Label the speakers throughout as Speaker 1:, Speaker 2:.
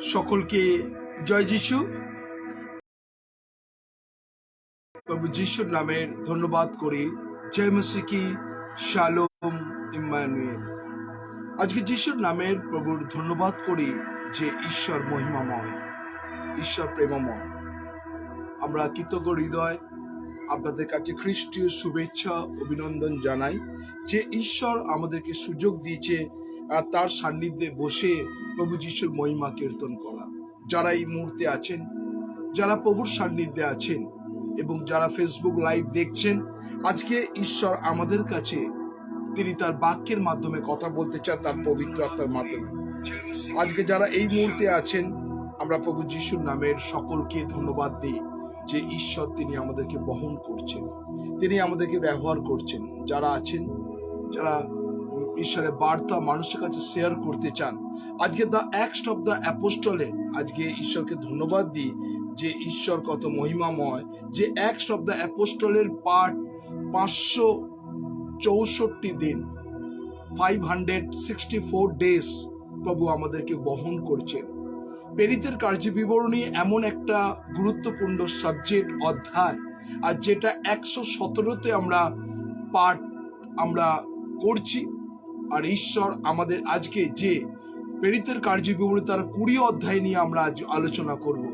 Speaker 1: সকলকে জয় যিশু। প্রভু যিশুর নামের ধন্যবাদ করি। জয় মসিহ কি, শালোম, ইম্মানুয়েল। আজকে যিশুর নামের প্রভুর ধন্যবাদ করি যে ঈশ্বর মহিমাময়, ঈশ্বর প্রেমময়। আমরা কৃতজ্ঞ হৃদয় আপনাদের কাছে খ্রিস্টীয় শুভেচ্ছা অভিনন্দন জানাই যে ঈশ্বর আমাদেরকে সুযোগ দিয়েছে আর তার সান্নিধ্যে বসে প্রভু যিশুর মহিমা কীর্তন করা। যারা এই মুহূর্তে আছেন, যারা প্রভুর সান্নিধ্যে আছেন এবং যারা ফেসবুক লাইভ দেখছেন, আজকে ঈশ্বর আমাদের কাছে তিনি তার বাক্যের মাধ্যমে কথা বলতে চান, তার পবিত্র আত্মার মাধ্যমে। আজকে যারা এই মুহূর্তে আছেন, আমরা প্রভু যিশুর নামের সকলকে ধন্যবাদ দিই যে ঈশ্বর তিনি আমাদেরকে বহন করছেন, তিনি আমাদেরকে ব্যবহার করছেন। যারা আছেন, যারা ঈশ্বরের বার্তা মানুষের কাছে শেয়ার করতে চান, আজকে দ্য অ্যাক্টস অফ দ্য অ্যাপোস্টলে আজকে ঈশ্বরকে ধন্যবাদ দিই যে ঈশ্বর কত মহিমাময়। যে অ্যাক্টস অফ দ্য অ্যাপোস্টলের পার্ট 564 দিন, 564 ডেজ প্রভু আমাদেরকে বহন করছেন। প্রেরিতের কার্যবিবরণী এমন একটা গুরুত্বপূর্ণ সাবজেক্ট, অধ্যায়, আর যেটা 117তে আমরা পাঠ আমরা করছি। আর ঈশ্বর আমাদের আজকে যে প্রেরিতের কার্যবিবরণী তার 20 অধ্যায় নিয়ে আমরা আজ আলোচনা করব।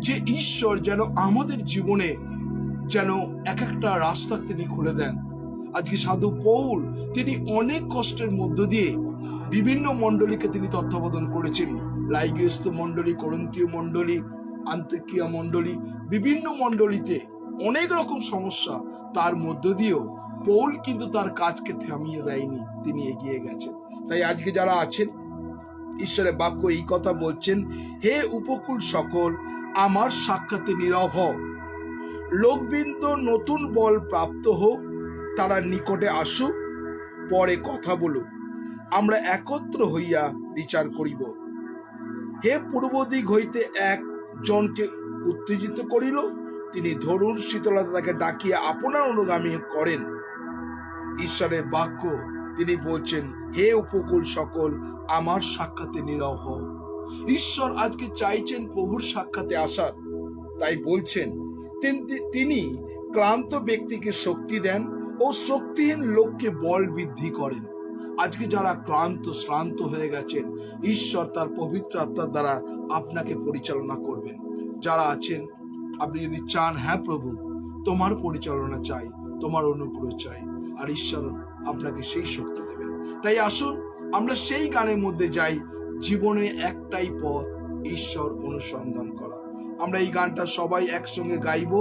Speaker 1: যে ঈশ্বর যেন আমাদের জীবনে যেন এক একটা রাস্তা তিনি খুলে দেন। আজকে সাধু পৌল তিনি অনেক কষ্টের মধ্য দিয়ে বিভিন্ন মণ্ডলীকে তিনি তত্ত্বাবধান করেছেন। লাইগিয়স্ত মণ্ডলী, করন্থীয় মণ্ডলী, আন্তিকিয়া মণ্ডলী, বিভিন্ন মণ্ডলীতে অনেক রকম সমস্যা, তার মধ্য দিয়েও পৌল কিন্তু তার কাজকে থামিয়ে দেয়নি, তিনি এগিয়ে গেছেন। তাই আজকে যারা আছেন, ঈশ্বরের বাক্য এই কথা বলছেন, হে উপকূল সকল আমার সাক্ষাতে নীরব হও, লোকবৃন্দ নতুন বল প্রাপ্ত হোক, তারা নিকটে আসুক, পরে কথা বলুক, আমরা একত্র হইয়া বিচার করিব। হে পূর্ব দিক হইতে একজনকে উত্তেজিত করিল, তিনি ধরুন শীতলতা তাকে ডাকিয়া আপনার অনুগামী করেন। ঈশ্বরের বাক্য তিনি বলছেন, হে উপকূল সকল আমার সাক্ষাতে নীরব হও। ঈশ্বর আজকে চাইছেন প্রভুর সাক্ষাতে আসার, তাই বলছেন তিনি ক্লান্ত ব্যক্তিকে শক্তি দেন ও শক্তিহীন লোককে বল বৃদ্ধি করেন। আজকে যারা ক্লান্ত শ্রান্ত হয়ে গেছেন, ঈশ্বর তার পবিত্র আত্মার দ্বারা আপনাকে পরিচালনা করবেন। যারা আছেন, আপনি যদি চান, হ্যাঁ প্রভু তোমার পরিচালনা চাই, তোমার অনুগ্রহ চাই, আর ঈশ্বর আপনাকে সেই শক্তি দেবেন। তাই আসুন আমরা সেই গানের মধ্যে যাই, জীবনে একটাই পথ, ঈশ্বর অনুসন্ধান করা। আমরা এই গানটা সবাই একসঙ্গে গাইব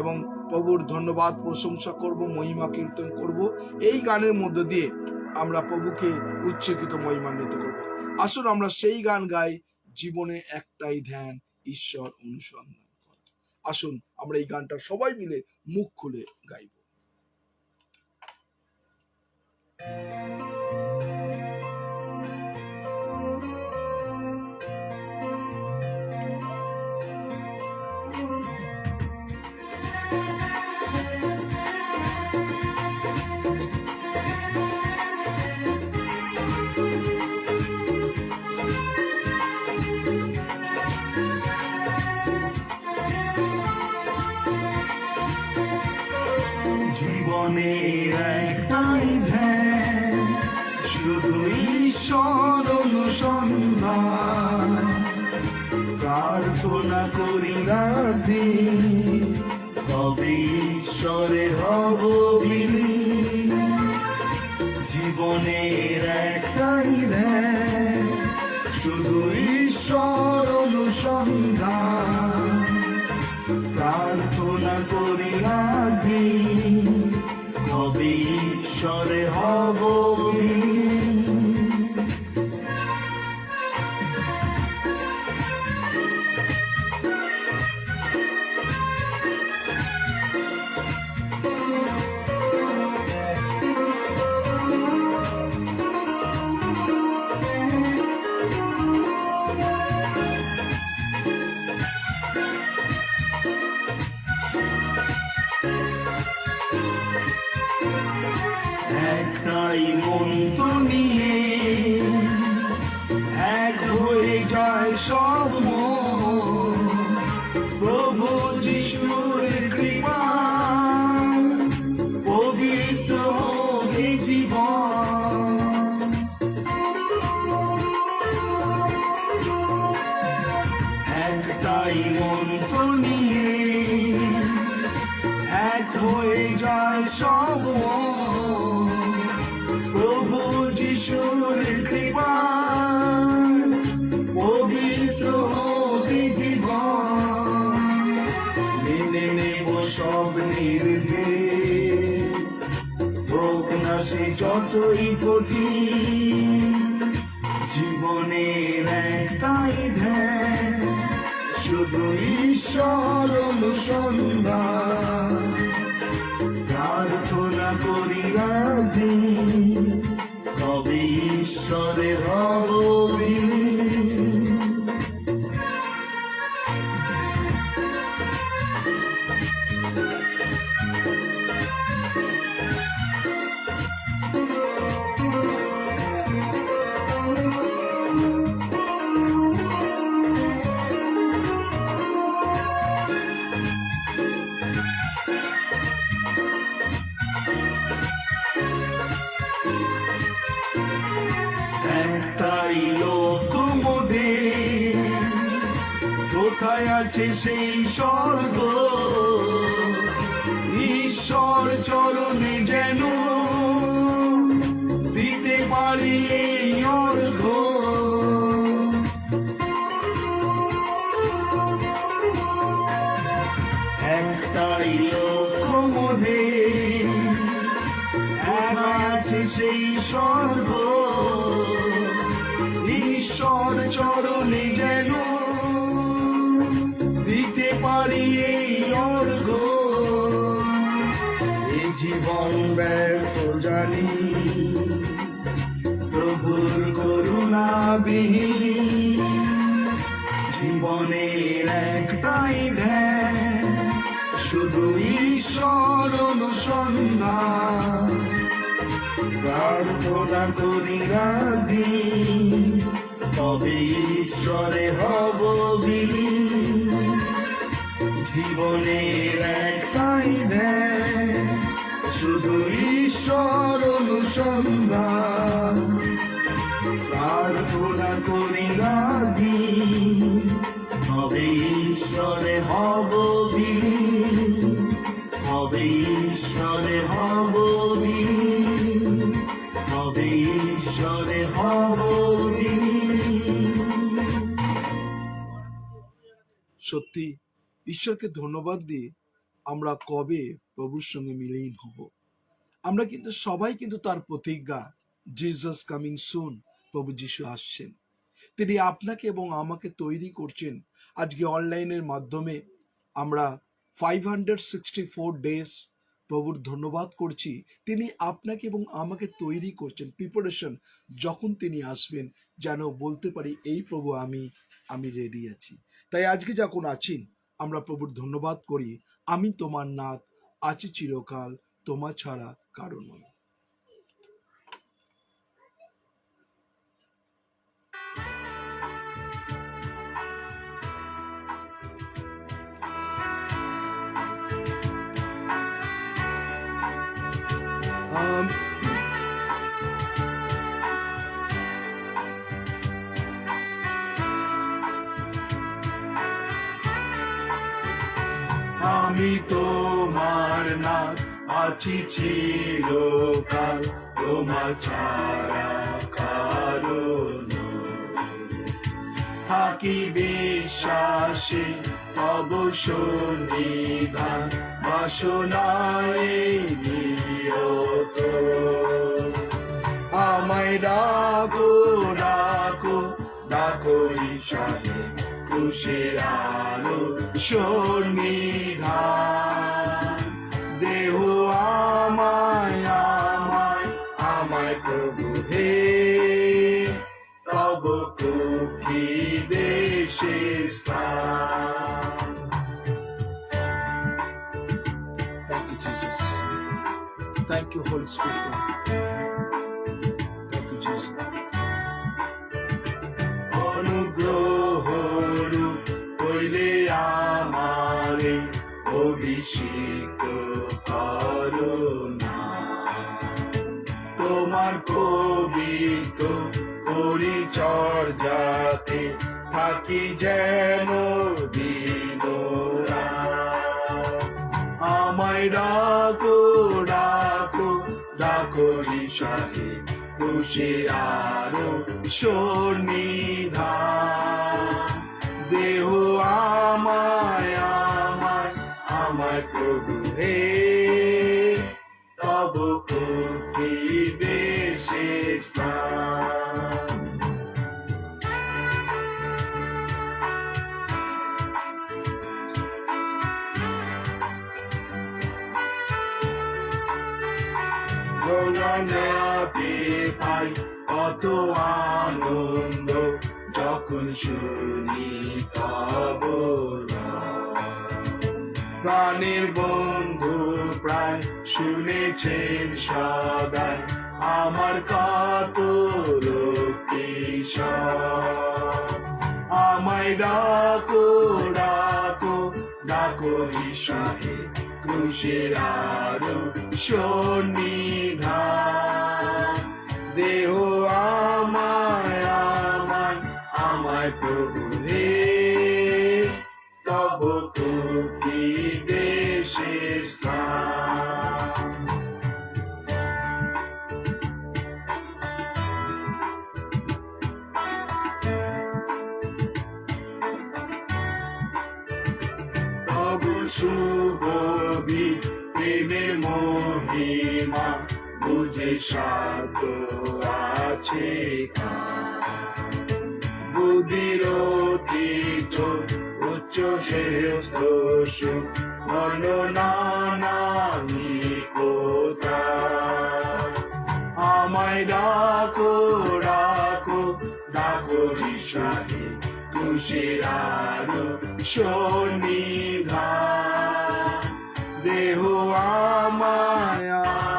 Speaker 1: এবং প্রভুর ধন্যবাদ প্রশংসা করব, মহিমা কীর্তন করব। এই গানের মধ্য দিয়ে আমরা প্রভুকে উচ্চকিত মহিমান্বিত করব। আসুন আমরা সেই গান গাই, জীবনে একটাই ধ্যান, ঈশ্বর অনুসন্ধান করা। আসুন আমরা এই গানটা সবাই মিলে মুখ খুলে গাইব।
Speaker 2: জীবনের একটাই ধ্যান, শুধু ঈশ্বর অনুসন্ধান, প্রার্থনা করি রাধে, তবে ঈশ্বরে হব বিলীন। জীবনের একটাই ধ্যান, শুধু ঈশ্বর অনুসন্ধান, প্রার্থনা করি রাধে, তবে ঈশ্বরে হব বিলীন। একটাই মন্ত্র নিয়ে এক হয়ে যায় যায় সব মোহ, প্রভু যিশুর কৃপা পবিত্র হোক এই জীবন। একটাই মন্ত্র নিয়ে এক হয়ে যায় সব মন, প্রভু যিশুর কৃপা পবিত্র হোক এই জীবন। মেনে নেব সব নির্দেশ, হোক না সে যতই কঠিন, জীবনের একটাই ধ্যান, শুধু ঈশ্বর অনুসন্ধান। প্রার্থনা করি রাধি, তবে ঈশ্বরে হব বিলীন। একটাই লক্ষ্য মোদের, কোথায় আছে সেই স্বর্গ, ঈশ্বর চরণে যেন দিতে পারি এই অর্ঘ। একটাই লক্ষ্য মোদের, এক আছে সেই স্বর্গ, ঈশ্বর চরণে যেন দিতে পারি এই অর্ঘ। এই জীবন ব্যর্থ জানি, প্রভুর করুণা বিহীন, জীবনের একটাই ধ্যান, শুধু ঈশ্বর অনুসন্ধান। প্রার্থনা করি রাধি, তবে ঈশ্বরে হব বিলীন, জীবনের একটাই ধ্যান, শুধু ঈশ্বর অনুসন্ধান। প্রার্থনা করি রাধি, তবে ঈশ্বরে হব বিলীন, তবে ঈশ্বরে হব বিলীন, তবে ঈশ্বরে হব বিলীন।
Speaker 1: সত্যি ঈশ্বরকে ধন্যবাদ দিয়ে আমরা কবে প্রভুর সঙ্গে মিলিন হব। আমরা কিন্তু সবাই কিন্তু তার প্রতিজ্ঞা, জিসাস কামিং সুন, প্রভু যিশু আসছেন। তিনি আপনাকে এবং আমাকে তৈরি করছেন। আজকে অনলাইনের মাধ্যমে আমরা 564 ডেজ প্রভুর ধন্যবাদ করছি। তিনি আপনাকে এবং আমাকে তৈরি করছেন, প্রিপারেশন, যখন তিনি আসবেন যেন বলতে পারি এই প্রভু আমি রেডি আছি। তাই আজকে যখন আছেন আমরা প্রভুর ধন্যবাদ করি। আমি তোমার নাথ, আছি চিরকাল, তোমার ছাড়া কারো নয়।
Speaker 2: আমি তোমার নাথ, আছি চিরকাল, তোমার ছাড়া কারো নয়। থাকি বিশ্বাসে তব সন্নিধান, বাসনায় নিয়ত। আমায় ডাকো ডাকো ডাকো ঈশ্বরে, খুশির আলো সন্নিধান। দেহ আমায় আমায় আমায় প্রভু হে, তব খুকি দেশে স্থান।
Speaker 1: Thank you, Jesus. Thank you, Holy Spirit. Thank you, Jesus.
Speaker 2: অনুগ্রহ অভিষিক্ত করুণা, তোমার পবিত্র পরিচর্যাতে থাকি যেন দিনরাত। আমায় ডাকো ডাকো ডাকো ঈশানে, ক্রুশের আরো সন্নিধান। দেহ আমায় আমায় আমায় প্রভু হে, তব ভক্তি দেশে স্থান। গৌরনাতে পাই কত আনন্দ, যখন শুনি তব নাম। প্রাণের বন্ধু প্রায় শুনেছেন সদাই আমার কত রক্তিশান। আমায় ডাকো ডাকো ডাকো ঈশানে, ক্রুশের আরো সন্নিধান। দেহ আমায় আমায় আমায় প্রভু হে, তব ভক্তি দেশে স্থান। তব শুভ প্রেমের মহিমা বুঝে সাধ্য আছে বুদ্ধির অতীত উচ্চ শ্রেষ্ঠ সুখ, বর্ণনা নাহি কোথায়। আমায় ডাকো ডাকো ডাকো ঈশানে, ক্রুশের আরো সন্নিধান। দেহ আমায়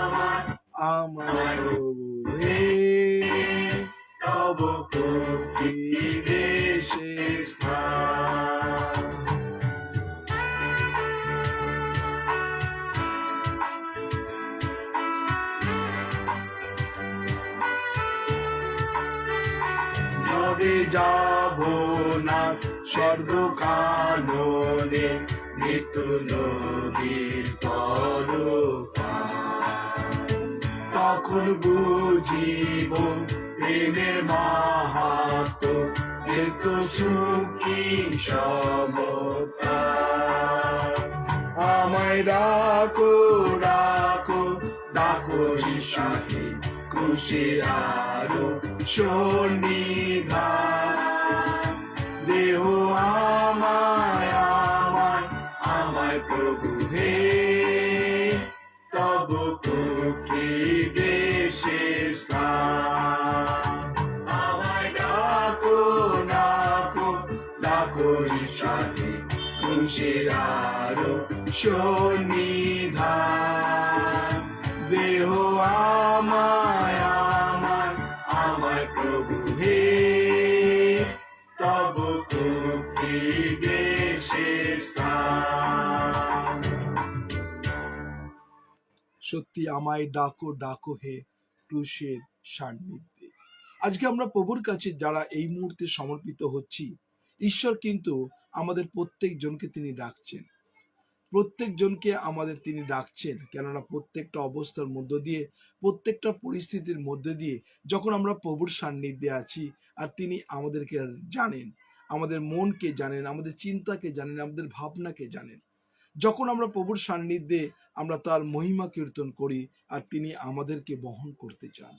Speaker 2: আমায় আমায় প্রভু হে, তব ভক্তি দেশে স্থান। যবে যাব না স্বর্গকাননে, মৃত্যু নদীর পরপার, তখন বুঝিব প্রেমের মাহাত্ম, সে তো সুখী সমতার। আমায় ডাকো ডাকো ডাকো ঈশানে, ক্রুশের আরো সন্নিধান। দেহ আমায় আমায় আমায় প্রভু হে, তব ভক্তি দেশে স্থান। আমায় ডাকো ডাকো ডাকো ঈশানে, ক্রুশের আরো সন্নিধান। দেহ আমায় আমায় আমায় প্রভু হে, তব ভক্তি দেশে স্থান।
Speaker 1: সত্যি আমায় ডাকো ডাকো হে ক্রুশের সান্নিধ্যে। আজকে আমরা প্রভুর কাছে যারা এই মুহূর্তে সমর্পিত হচ্ছি, ঈশ্বর কিন্তু আমাদের প্রত্যেকজনকে তিনি ডাকছেন, প্রত্যেকজনকে আমাদের তিনি ডাকছেন। কেননা প্রত্যেকটা অবস্থার মধ্য দিয়ে, প্রত্যেকটা পরিস্থিতির মধ্যে দিয়ে যখন আমরা প্রভুর সান্নিধ্যে আছি, আর তিনি আমাদেরকে জানেন, আমাদের মনকে জানেন, আমাদের চিন্তাকে জানেন, আমাদের ভাবনাকে জানেন। যখন আমরা প্রভুর সান্নিধ্যে আমরা তার মহিমা কীর্তন করি, আর তিনি আমাদেরকে বহন করতে চান।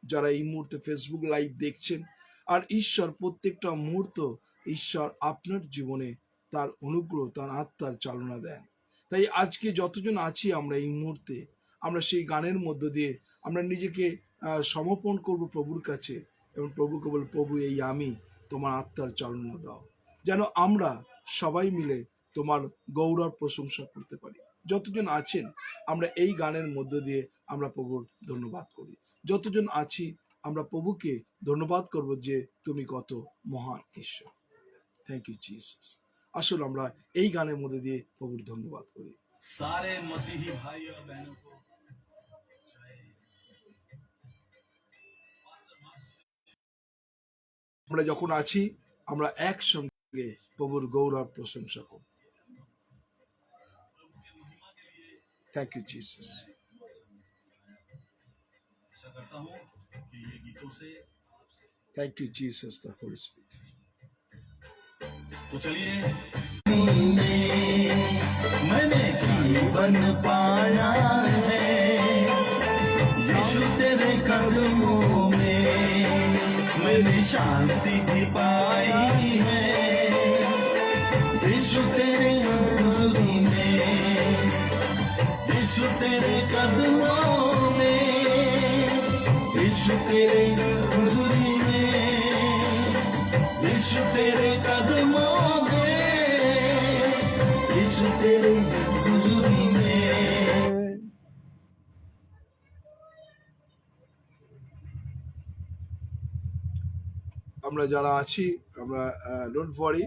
Speaker 1: যারা এই মুহূর্তে ফেসবুক লাইভ দেখছেন, আর ঈশ্বর প্রত্যেকটা মুহূর্ত ঈশ্বর আপনার জীবনে তার অনুগ্রহ, তার আত্মার চালনা দেন। তাই আজকে যতজন আছি আমরা এই মুহূর্তে, আমরা সেই গানের মধ্য দিয়ে আমরা নিজেকে সমর্পণ করব প্রভুর কাছে, এবং প্রভুকে বলব, প্রভু এই আমি, তোমার আত্মার চালনা দাও, যেন আমরা সবাই মিলে তোমার গৌরব প্রশংসা করতে পারি। যতজন আছেন আমরা এই গানের মধ্য দিয়ে আমরা প্রভুর ধন্যবাদ করি। যতজন আছি আমরা প্রভুকে ধন্যবাদ করব যে তুমি কত মহান ঈশ্বর। Thank you Jesus. আসুন আমরা এই গানের মধ্যে দিয়ে প্রভুর ধন্যবাদ করি।
Speaker 3: सारे मसीही भाई और बहनों को
Speaker 1: আমরা যখন আছি আমরা একসঙ্গে প্রভুর গৌরব প্রশংসা করব। Thank you Jesus.
Speaker 3: आशा करता हूँ कि ये गीतों से
Speaker 1: thank you Jesus the Holi spirit.
Speaker 3: तो चलिए मैंने जीवन पाया है यीशु तेरे कदमों में मैंने शांति भी पाई है यीशु तेरे हुजूरी में यीशु तेरे कदमों में यीशु तेरे हुजूरी में यीशु तेरे कदमों में यीशु तेरे हुजूरी में।
Speaker 1: আমরা যারা আছি আমরা ডোন্ট ওয়ারি,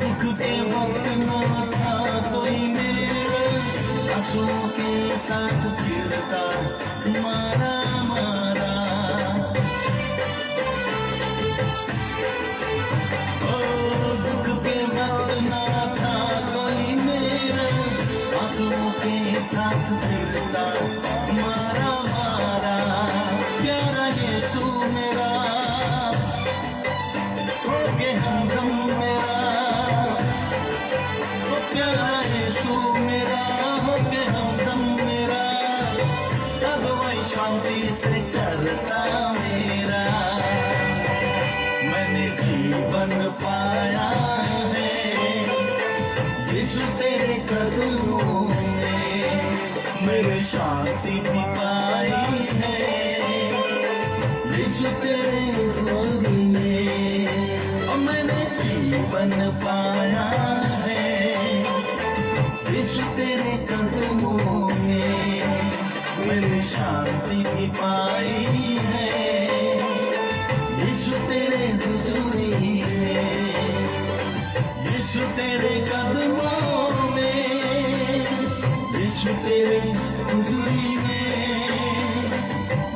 Speaker 3: दुख के वक्त ना था कोई मेरे आंसुओं के साथ फिरता मारा मारा ओ दुख के वक्त ना था कोई मेरे आंसुओं के साथ फिरता मारा मारा प्यारा यीशु मेरा होके हमदम मेरा ओ प्यारा यीशु मेरा होके हमदम मेरा अगुवाई शांति से करता मेरा मैंने जीवन पाया है यीशु तेरे कदमों में मेरे शांति भी पाई है यीशु तेरे हुजूरी में और मैंने जीवन पाया है यीशु तेरे कदमों में मैंने शांति भी पाई है यीशु तेरे हुजूरी में यीशु तेरे कदमों में यीशु तेरे हुजूरी में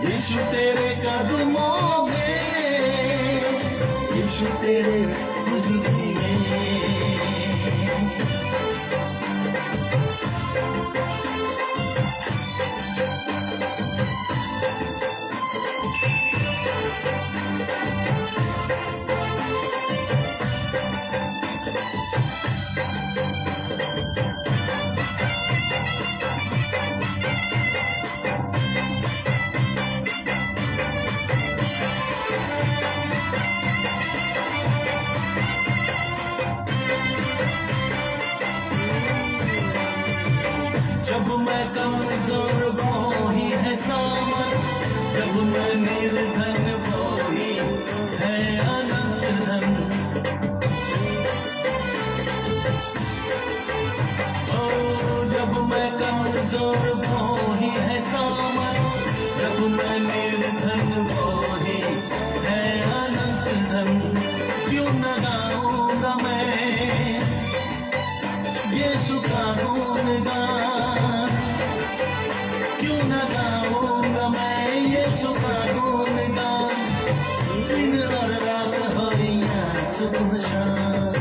Speaker 3: यीशु तेरे कदमों में यीशु तेरे हुजूरी में। जब मैं कमजोर वो ही है सामर जब मैं निर्धन वो ही है अनंत धन ओ जब मैं कमजोर वो ही है सामर जब मैं निर्धन वो ही है अनंत धन क्यों न गाऊंगा मैं यीशु का गुणगान क्यों न गाऊंगा मैं यीशु का गुणगान दिन और रात हो या सुबह शाम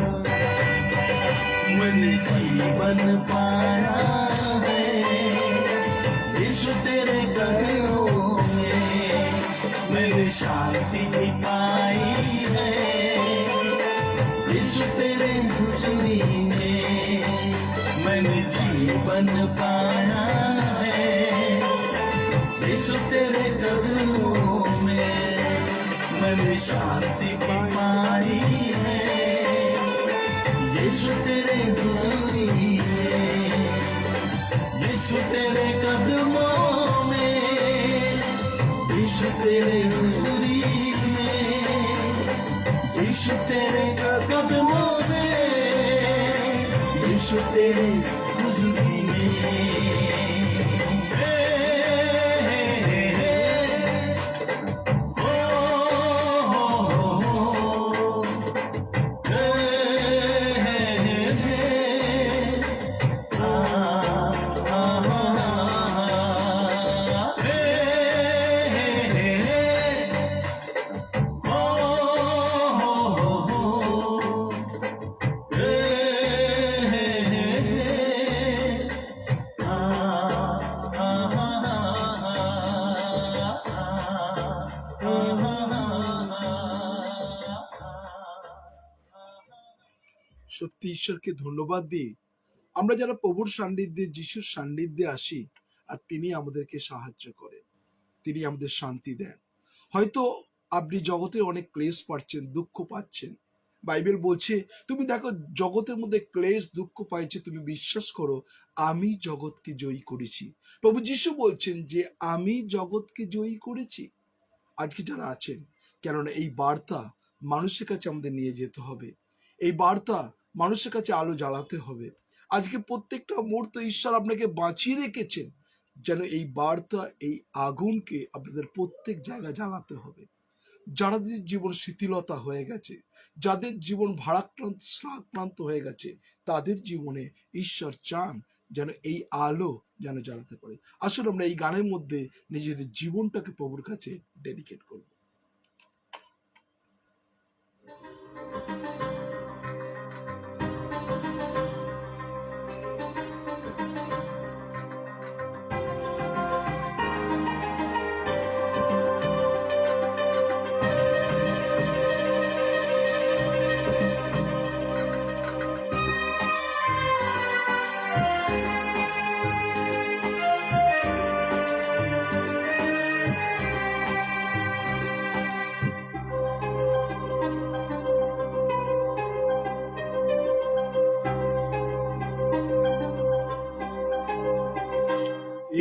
Speaker 3: मैंने जीवन पाया है यीशु तेरे कदमों में मैंने शांति भी पाई है यीशु तेरे हुजूरी में मैंने जीवन पाया है यीशु तेरे कदमों में शांति पाई है। यीशु तेरे हुजूरी है, यीशु तेरे कदमों में, यीशु तेरे हुजूरी में, यीशु तेरे कदमों में, यीशु तेरे हुजूरी में।
Speaker 1: সত্যি ঈশ্বরকে ধন্যবাদ দিই আমরা যারা প্রভুর সান্নিধ্যে যিশুর সান্নিধ্যে আসি আর তিনি আমাদেরকে সাহায্য করেন, তিনি আমাদের শান্তি দেন। হয়তো আপনি জগতে অনেক ক্লেশ পাচ্ছেন, দুঃখ পাচ্ছেন, বাইবেল বলছে তুমি দেখো জগতের মধ্যে ক্লেশ দুঃখ পাইছে, তুমি বিশ্বাস করো আমি জগৎকে জয়ী করেছি। প্রভু যিশু বলছেন যে আমি জগৎকে জয়ী করেছি। আজকে যারা আছেন, কেননা এই বার্তা মানুষের কাছে আমাদের নিয়ে যেতে হবে, এই বার্তা মানুষের কাছে আলো জ্বালাতে হবে। আজকে প্রত্যেকটা মুহূর্ত ঈশ্বর আপনাকে বাঁচিয়ে রেখেছেন, যেন এই বার্তা এই আগুনকে আপনাদের প্রত্যেক জায়গায় জ্বালাতে হবে। যাদের জীবন শিথিলতা হয়ে গেছে, যাদের জীবন ভারাক্রান্ত হয়ে গেছে, তাদের জীবনে ঈশ্বর চান যেন এই আলো যেন জ্বালাতে পারে। আসলে আমরা এই গানের মধ্যে নিজেদের জীবনটাকে প্রভুর কাছে ডেডিকেট করব।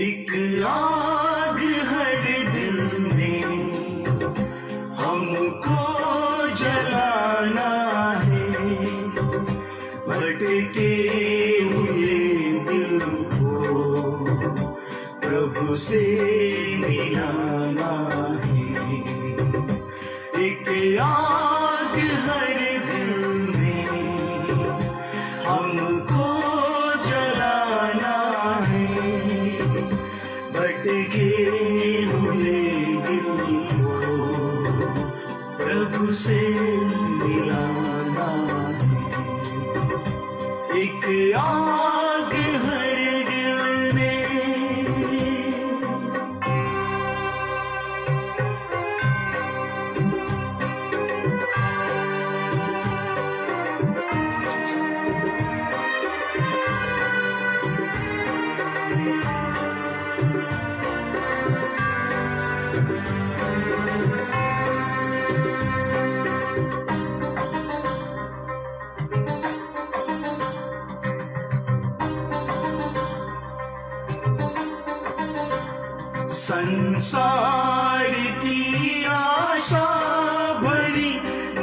Speaker 2: एक आग हर दिल में हमको जलाना है, भटके हुए दिल को प्रभु से मिलाना है। एक आग हर दिल में हमको जलाना है, भटके हुए दिल को प्रभु से मिलाना है। एक आग हर दिल में। संसार की आशा भरी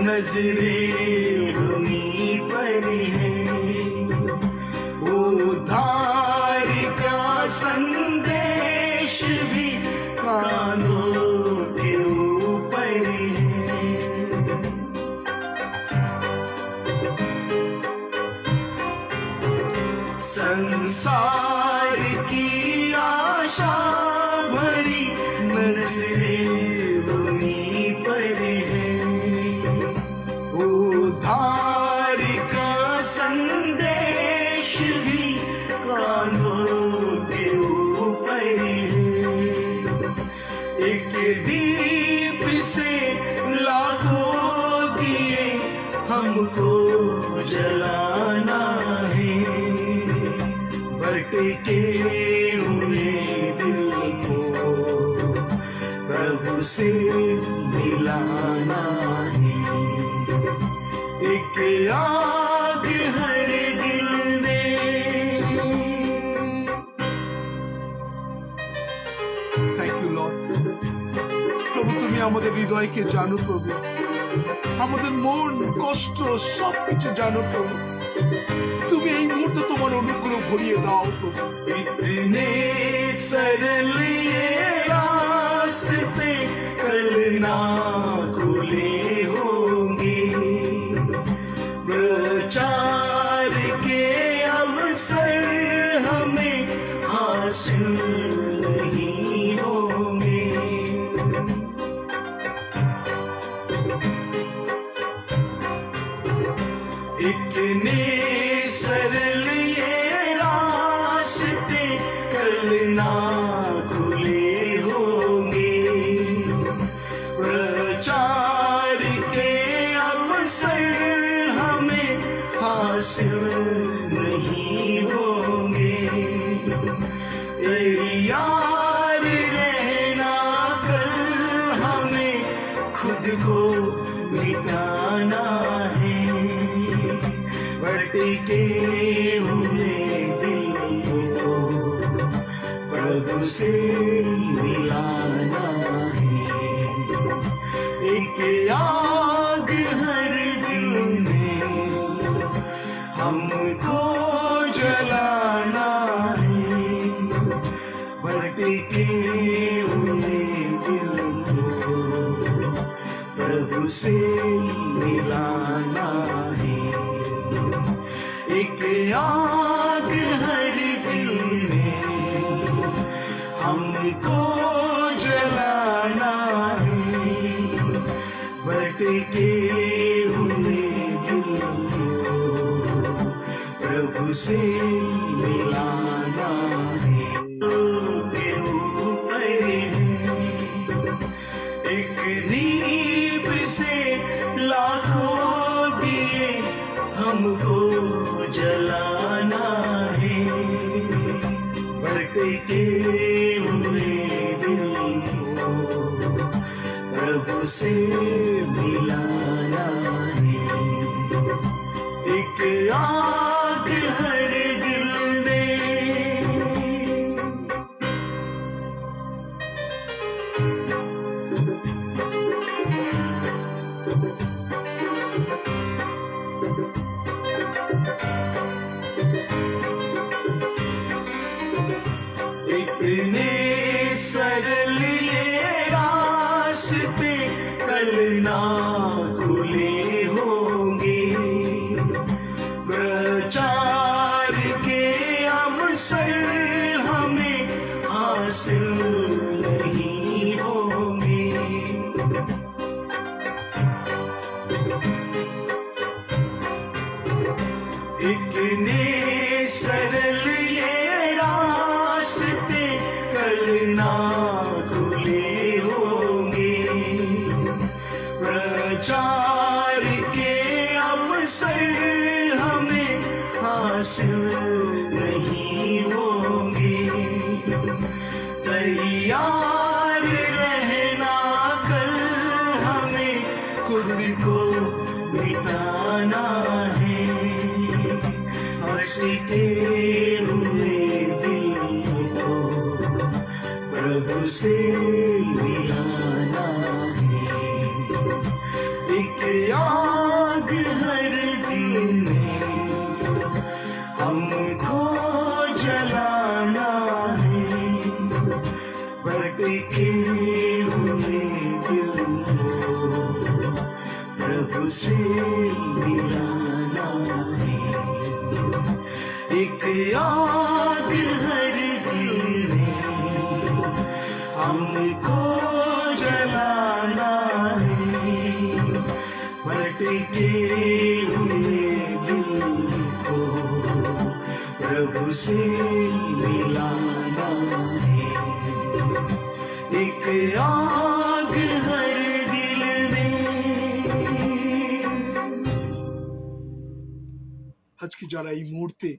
Speaker 2: नजरें भूमि पर है, उद्धार का संदेश भी कानों के ऊपर है। संसार की आशा भरी नजरें भूमि पर है, उद्धार का संदेश भी कानों के ऊपर है। एक दीप से लाखों दिए हमको जलाना है, भटके हुए दिल को प्रभु से मिलाना है। एक आग हर दिल में।
Speaker 1: Thank you Lord. প্রভু তুমি আমাদের হৃদয়কে জানো প্রভু, আমাদের মন কষ্ট সবকিছু জানো প্রভু। তুমি এই মুহূর্তে তোমার অনুগ্রহ ভরিয়ে দাও প্রভু।
Speaker 2: इतने सरल ये रास्ते कल ना खुले होंगे, प्रचार के अवसर हमें हासिल नहीं होंगे। इतने सरल ये रास्ते कल ना खुले होंगे, प्रचार के अवसर हमें हासिल नहीं होंगे। यार रहना कल हमें खुद को मिटाना है, भटके हुए दिल को प्रभु से मिलाना है। एक आग हर दिल में हमको जलाना है, भटके हुए दिल को प्रभु से मिलाना है। एक आग हर दिल में हमको जलाना है, भटके हुए दिल को प्रभु से मिलाना है। के ऊपर है एक नींव से लाखों दिए हमको जलाना है, भटके हुए दिल को प्रभु से मिलाना है। एक आग हर दिल में। इतने सरल ये रास्ते कल ना खुले होंगे, प्रचार के अवसर हमें हासिल नहीं होंगे। इतने सरल ये रास्ते कल ना खुले होंगे, प्रचार के अवसर हमें हासिल नहीं होंगे। तैयार रहना कल हमें खुद को मिटाना है, भटके हुए दिल को प्रभु से मिलाना है। एक आग हर दिल में हमको जलाना है, भटके हुए दिल को प्रभु से मिलाना है। एक आग हर दिल में हमको जलाना है, भटके हुए दिल को प्रभु से मिलाना है। एक आग हर दिल में।
Speaker 1: আজকে যারা এই মুহূর্তে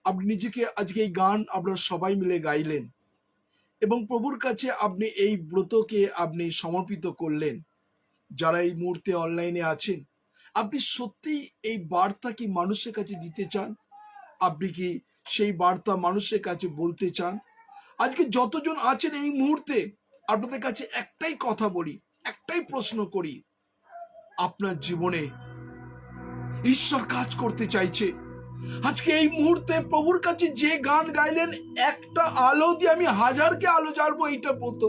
Speaker 1: আপনি নিজেকে আজকে এই গান আপনারা সবাই মিলে গাইলেন, এবং প্রভুর কাছে আপনি এই ব্রতকে আপনি সমর্পিত করলেন। যারা এই মুহূর্তে অনলাইনে আছেন, আপনি সত্যি এই বার্তা কি মানুষের কাছে দিতে চান? আপনি কি সেই বার্তা মানুষের কাছে বলতে চান? আজকে যতজন আছেন এই মুহূর্তে, আপনাদের কাছে একটাই কথা বলি, একটাই প্রশ্ন করি, আপনার জীবনে ঈশ্বর কাজ করতে চাইছে। আজকে এই মুহূর্তে প্রভুর কাছে যে গান গাইলেন, একটা আলো দিয়ে আমি হাজারকে আলো জ্বালবো, এইটা বলতো।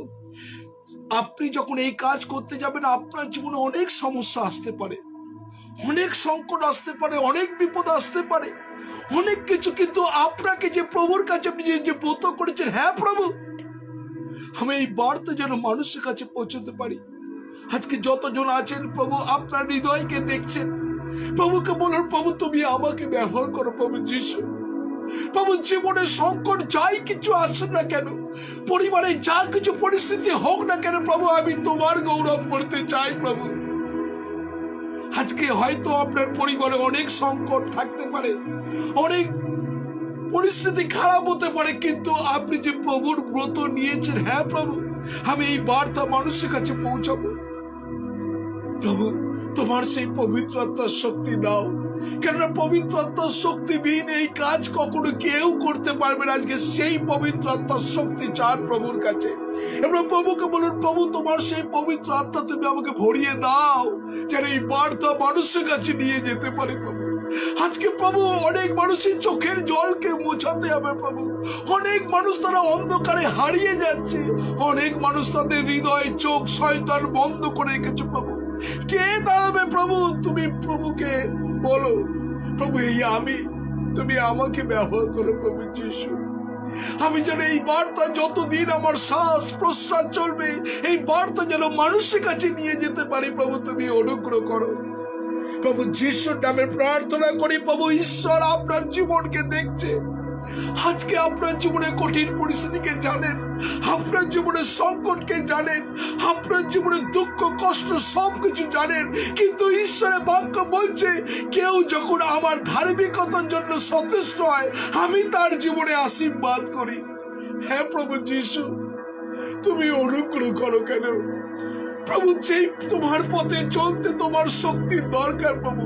Speaker 1: আপনি যখন এই কাজ করতে যাবেন, আপনার জীবনে অনেক সমস্যা আসতে পারে, অনেক সংকট আসতে পারে, অনেক বিপদ আসতে পারে, অনেক কিছু। কিন্তু আপনাকে যে প্রভুর কাছে আপনি যে ব্রত করেছেন, হ্যাঁ প্রভু, আমি এই বার্তা যেন মানুষের কাছে পৌঁছতে পারি। আজকে যতজন আছেন, প্রভু আপনার হৃদয়কে দেখছেন। প্রভুকে বলুন, প্রভু তুমি আমাকে ব্যবহার করো প্রভু যিশু। প্রভু জীবনে সংকট যাই কিছু আসুক না কেন, পরিবারে যা কিছু পরিস্থিতি হোক না কেন, প্রভু আমি তোমার গৌরব করতে চাই প্রভু। আজকে হয়তো আপনার পরিবারে অনেক সংকট থাকতে পারে, অনেক পরিস্থিতি খারাপ হতে পারে, কিন্তু আপনি যে প্রভুর ব্রত নিয়েছেন, হ্যাঁ প্রভু আমি এই বার্তা মানুষের কাছে পৌঁছাবো। প্রভু তোমার সেই পবিত্র আত্মার শক্তি দাও, কেননা পবিত্র আত্মার শক্তিবিহীন এই কাজ কখনো কেউ করতে পারবে না। আজকে সেই পবিত্র আত্মার শক্তি চান প্রভুর কাছে। এবং প্রভুকে বলুন, প্রভু তোমার সেই পবিত্র আত্মা তুমি আমাকে ভরিয়ে দাও, যেন এই বার্তা মানুষের কাছে নিয়ে যেতে পারে প্রভু। আজকে প্রভু অনেক মানুষের চোখের জলকে মোছাতে হবে প্রভু। অনেক মানুষ তারা অন্ধকারে হারিয়ে যাচ্ছে, অনেক মানুষ তাদের হৃদয় চোখ শয়তান বন্ধ করে রেখেছে প্রভু। কে দাঁড়াবে প্রভু? তুমি প্রভুকে বলো, প্রভু এই আমি, তুমি আমাকে ব্যবহার করো প্রভু যিশু। আমি যেন এই বার্তা যতদিন আমার শ্বাস প্রশ্বাস চলবে, এই বার্তা যেন মানুষের কাছে নিয়ে যেতে পারি প্রভু, তুমি অনুগ্রহ করো প্রভু যিশুর নামে প্রার্থনা করি। প্রভু ঈশ্বর আপনার জীবনকে দেখছে। আজকে আপনার জীবনে কঠিন পরিস্থিতিকে জানেন, আপনার জীবনে সংকটকে জানেন, আপনার জীবনে দুঃখ কষ্ট সবকিছু জানেন, কিন্তু ঈশ্বরের বাক্য বলছে কেউ যখন আমার ধার্মিকতার জন্য সচেষ্ট হয়, আমি তার জীবনে আশীর্বাদ করি। হ্যাঁ প্রভু যিশু, তুমি অনুগ্রহ করো। কেন প্রভু, যেই তোমার পথে চলতে তোমার শক্তির দরকার প্রভু,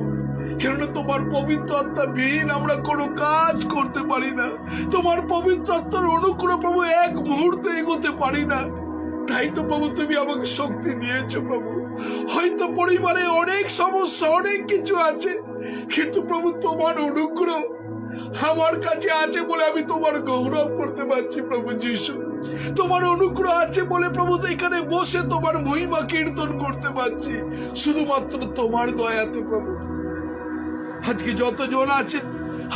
Speaker 1: কেননা তোমার পবিত্র আত্মা বিহীন আমরা কোনো কাজ করতে পারি না। তোমার পবিত্র আত্মার অনুগ্রহ প্রভু এক মুহূর্তে এগোতে পারি না। তাই তো প্রভু তুমি আমাকে শক্তি দিয়েছো প্রভু। হয়তো পরিবারে অনেক সমস্যা, অনেক কিছু আছে, কিন্তু প্রভু তোমার অনুগ্রহ আমার কাছে আছে বলে আমি তোমার গৌরব করতে পারছি প্রভু যিশু। তোমার অনুগ্রহ আছে বলে প্রভু এখানে বসে তোমার মহিমা কীর্তন করতে পারছি, শুধুমাত্র তোমার দয়াতে প্রভু। আজকে যতজন আছেন,